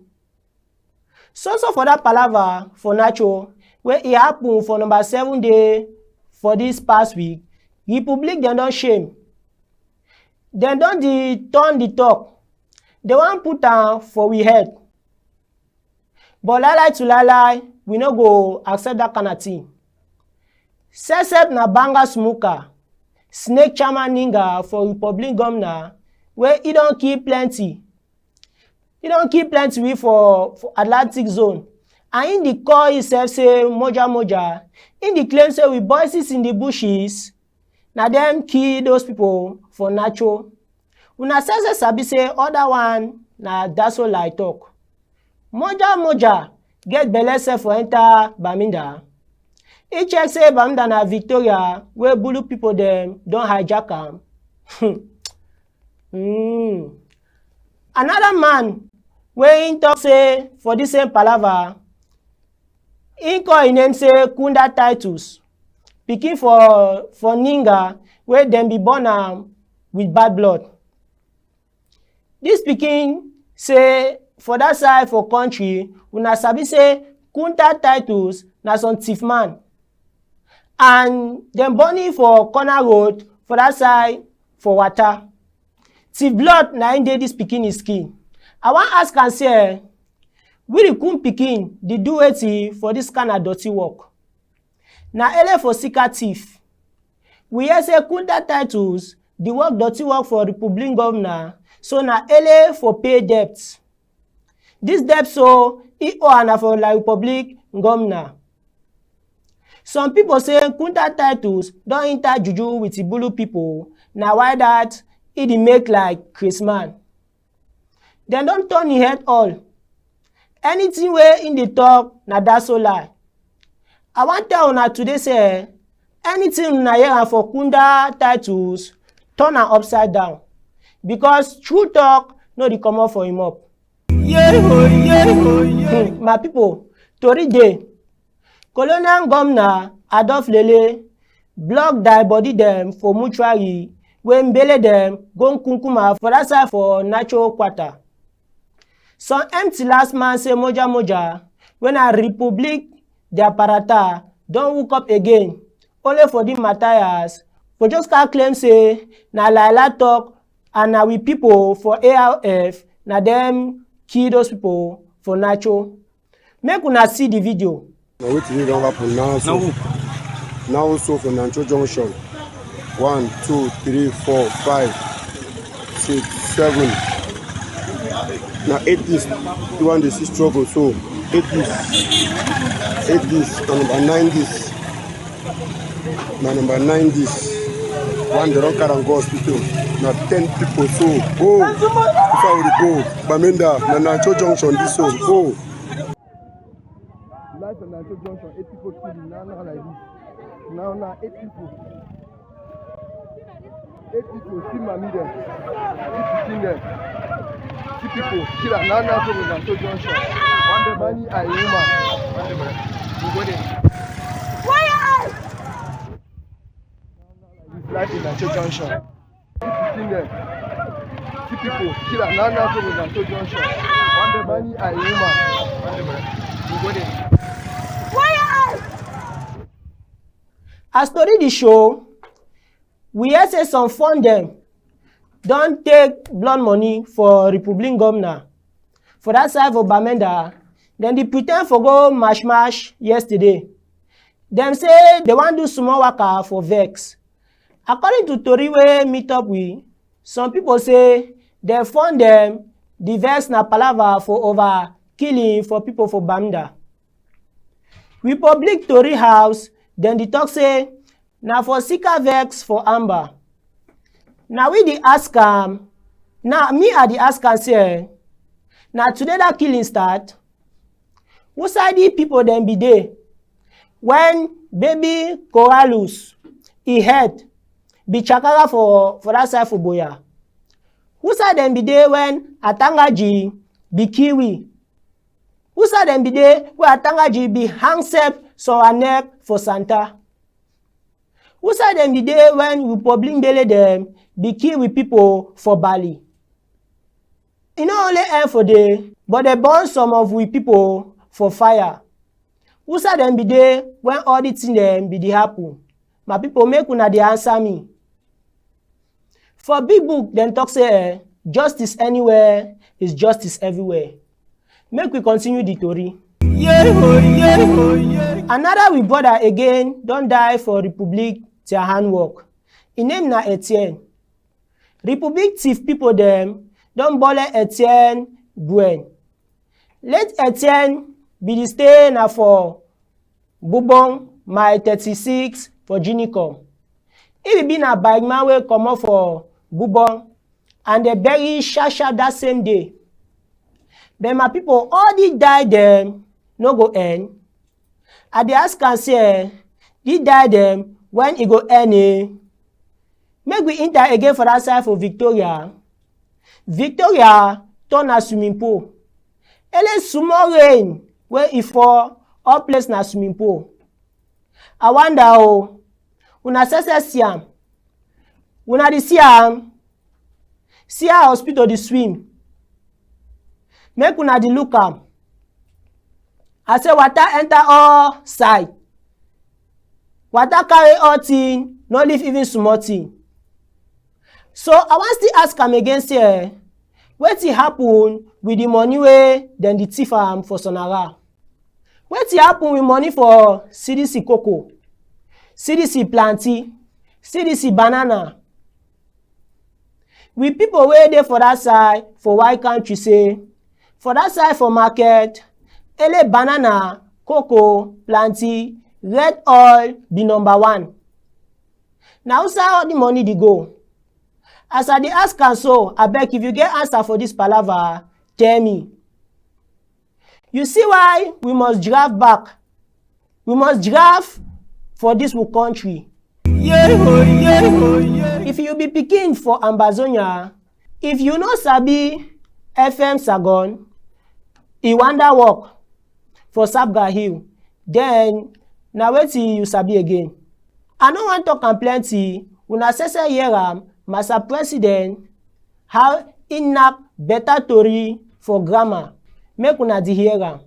So for that palava for Nacho wey e happen for number 7 day for this past week, Republic dem don shame. Dem don dey turn the talk. They wan put am for we head. But lie to lie, we no go accept that kind of thing. Sesep na banga smoker, snake chairman ninga for Republic governor where he don kill plenty. He don kill plenty we for Atlantic zone. And in the call himself say moja. In the claim say we voices in the bushes, na them kill those people for Nacho. Una say sabi say other one na that's all I talk. Moja get belle sef for enter Baminda. He check say Baminda na Victoria where Bulu people them don hijack am. Another man wey him talk say for this same palava, he call him name say Kunda Titus, pikin for Ninga where dem be born am with bad blood. This pikin say for that side for country, una sabi say Kunda Titus na some thief man. And dem born him for corner road for that side for water. Thief blood na in dey this pikin is skin. I wan ask am say, we the kun pikin dey do wetin for this kind of dirty work? Na ele for sika thief. We hear say Kunda Titus the work dirty work for Republic governor, so na ele for pay debt. This debt so e owe na for La Republic governor. Some people say Kunda Titus don enter juju with the Bulu people. Na why that e dey make like Christmas. Dem don turn him head all. Anything wey in dey talk na that's all lie. I wan tell una today say anything una hear am for Kunda Titus, turn am upside down. Because true talk no dey comot for him up. My people, tori dey. Colonial governor Adolf Lele block die body dem for mortuary wey mbele dem go kunkuma for that side for Nacho quarter. Some empty last man say moja when a Republic the apparata don hook up again only for the Matthias for just can claim say na Laila talk and na we people for ARF na them kill those people for Nacho. Make una see the video. Wetin don happen now? So Now also for Nancho Junction. 1, 2, 3, 4, 5, 6, 7. Now 8 this. The one they see struggle. So 8 this. And number 9 this. Now number 9 this. One the rocker and go hospital. Now 10 people. So go. Before we go. Bamenda. Nancho Junction. This so go. Life in Nancho Junction. 8 people killed. Now like this. Now 8 people. 8 people, see mommy there, see 15 there, see people, kill her, now so we can show Junction. One the money I woman, you go there. Quiet! This life in Nancho Junction, see 15 there, see people, kill her, now so we can show Junction. One the money I woman, you go there. Quiet! As story the show, we hear say some fund them don't take blood money for Republican governor for that side of Bamenda. Then they pretend for go mash yesterday. Them say they want to do small worker for Vex. According to Tori we meet up with, some people say they fund them the Vex na palava for over killing for people for Bamenda. We public Tori house, then the talk say now for Sika Vex for Amber. Now we the ask now me at the ask say now today that killing start. Who side the people then be there? When baby Corallus he head be chakara for that side for Boya. Who side then be there when Atangaji be Kiwi? Who side then be there where Atangaji be hangsep so a neck for Santa? Who said them the day when we public belly them be kill with people for Bali? You know only end for day, but they burn some of we people for fire. Who said them the day when all the thing them be the happen? My people make una they answer me. For big book, then talk say justice anywhere is justice everywhere. Make we continue the story. Another we brother again don't die for Republic their handwork. In name na Etienne. Republic thief people them don't bole Etienne Gwen. Let Etienne be the stay na for Bubong my 36 for Ginicom. If it be na bike man will come up for Bubong and they bury Shasha that same day. Then my people all the die them no go end. At the ask can say they die them when it go end. Make we enter again for that side for Victoria. Victoria turn a swimming pool. Ele small rain where it fall all place na swimming pool. I wonder una siam. Una di siam. See how hospital the swim. Make una di look am. I say water enter all side. Water carry all thing, no leave even small thing. So I want to ask am again say, wetin happen with the money wey dem the thief am for Sonara? Wetin happen with money for CDC cocoa, CDC planty, CDC banana? We people wey dey for that side for white country say, for that side for market, ele banana, cocoa, planty, red oil be number 1. Now sir all the money dey go? As I dey ask am so, abeg if you get answer for this palava, tell me. You see why we must draft back? We must draft for this country. If you be pikin for Ambazonia, if you no sabi FM Sagon, e wonder work for Sabga Hill, then na wetin you sabi again. I no wan talk am plenty, una say hear am, Mr. President, how he knack better tori for grammar. Make una di hear am.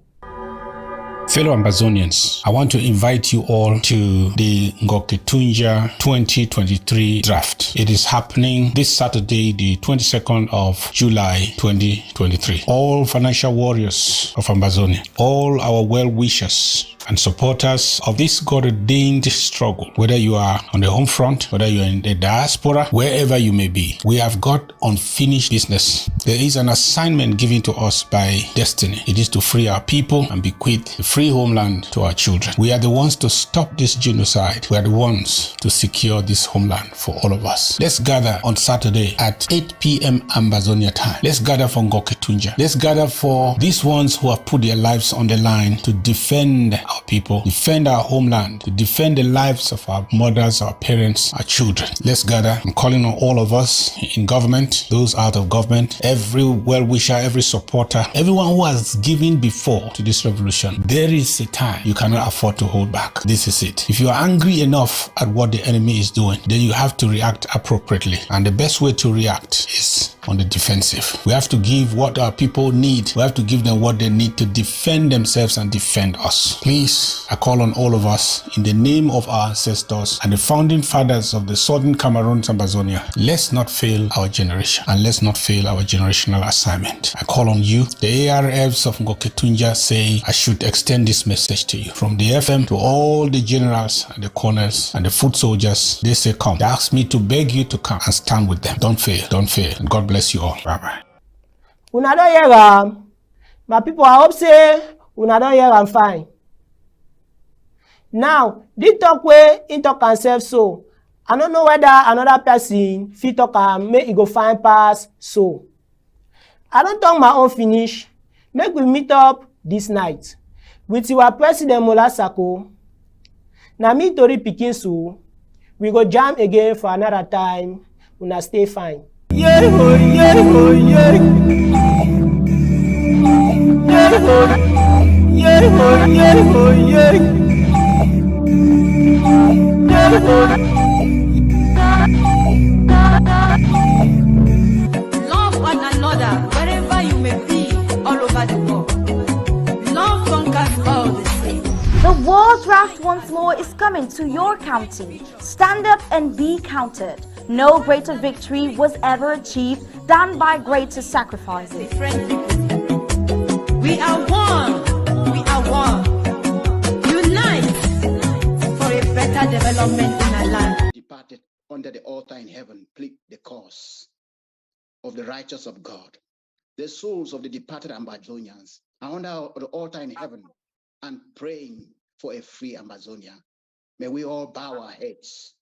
Fellow Ambazonians, I want to invite you all to the Ngoketunja 2023 draft. It is happening this Saturday, the 22nd of July 2023. All financial warriors of Ambazonia, all our well-wishers, and supporters of this God-ordained struggle, whether you are on the home front, whether you are in the diaspora, wherever you may be. We have got unfinished business. There is an assignment given to us by destiny. It is to free our people and bequeath the free homeland to our children. We are the ones to stop this genocide. We are the ones to secure this homeland for all of us. Let's gather on Saturday at 8 p.m. Ambazonia time. Let's gather for Ngoke Tunja. Let's gather for these ones who have put their lives on the line to defend our people, defend our homeland, to defend the lives of our mothers, our parents, our children. Let's gather. I'm calling on all of us in government, those out of government, every well-wisher, every supporter, everyone who has given before to this revolution. There is a time you cannot afford to hold back. This is it. If you are angry enough at what the enemy is doing, then you have to react appropriately. And the best way to react is on the defensive. We have to give what our people need. We have to give them what they need to defend themselves and defend us. Please, I call on all of us in the name of our ancestors and the founding fathers of the Southern Cameroon Ambazonia. Let's not fail our generation, and let's not fail our generational assignment. I call on you. The ARFs of Ngoke Tunja say I should extend this message to you. From the FM to all the generals and the colonels and the foot soldiers, they say come. They ask me to beg you to come and stand with them. Don't fail, don't fail. And God bless you all. Bye-bye. Una don hear am? My people, I hope say una don hear am fine. Now, this talk wey he talk himself so, I don't know whether another person fit talk am make e go fine pass so. I don't talk my own finish. Make we meet up this night with our President Mola Sako. Na me Tori pikin so. We go jam again for another time. Una stay fine. Yeah, oh, yeah, oh, yeah. Yeah, oh, yeah, oh, yeah, oh, yeah. Yeah, oh. Love one another wherever you may be, all over the world. Love conquers all the same. The World Draft once more is coming to your county. Stand up and be counted. No greater victory was ever achieved than by greater sacrifices. We are one. We are one. Unite for a better development in our land. Departed under the altar in heaven, plead the cause of the righteous of God. The souls of the departed Ambazonians are under the altar in heaven and praying for a free Amazonia. May we all bow our heads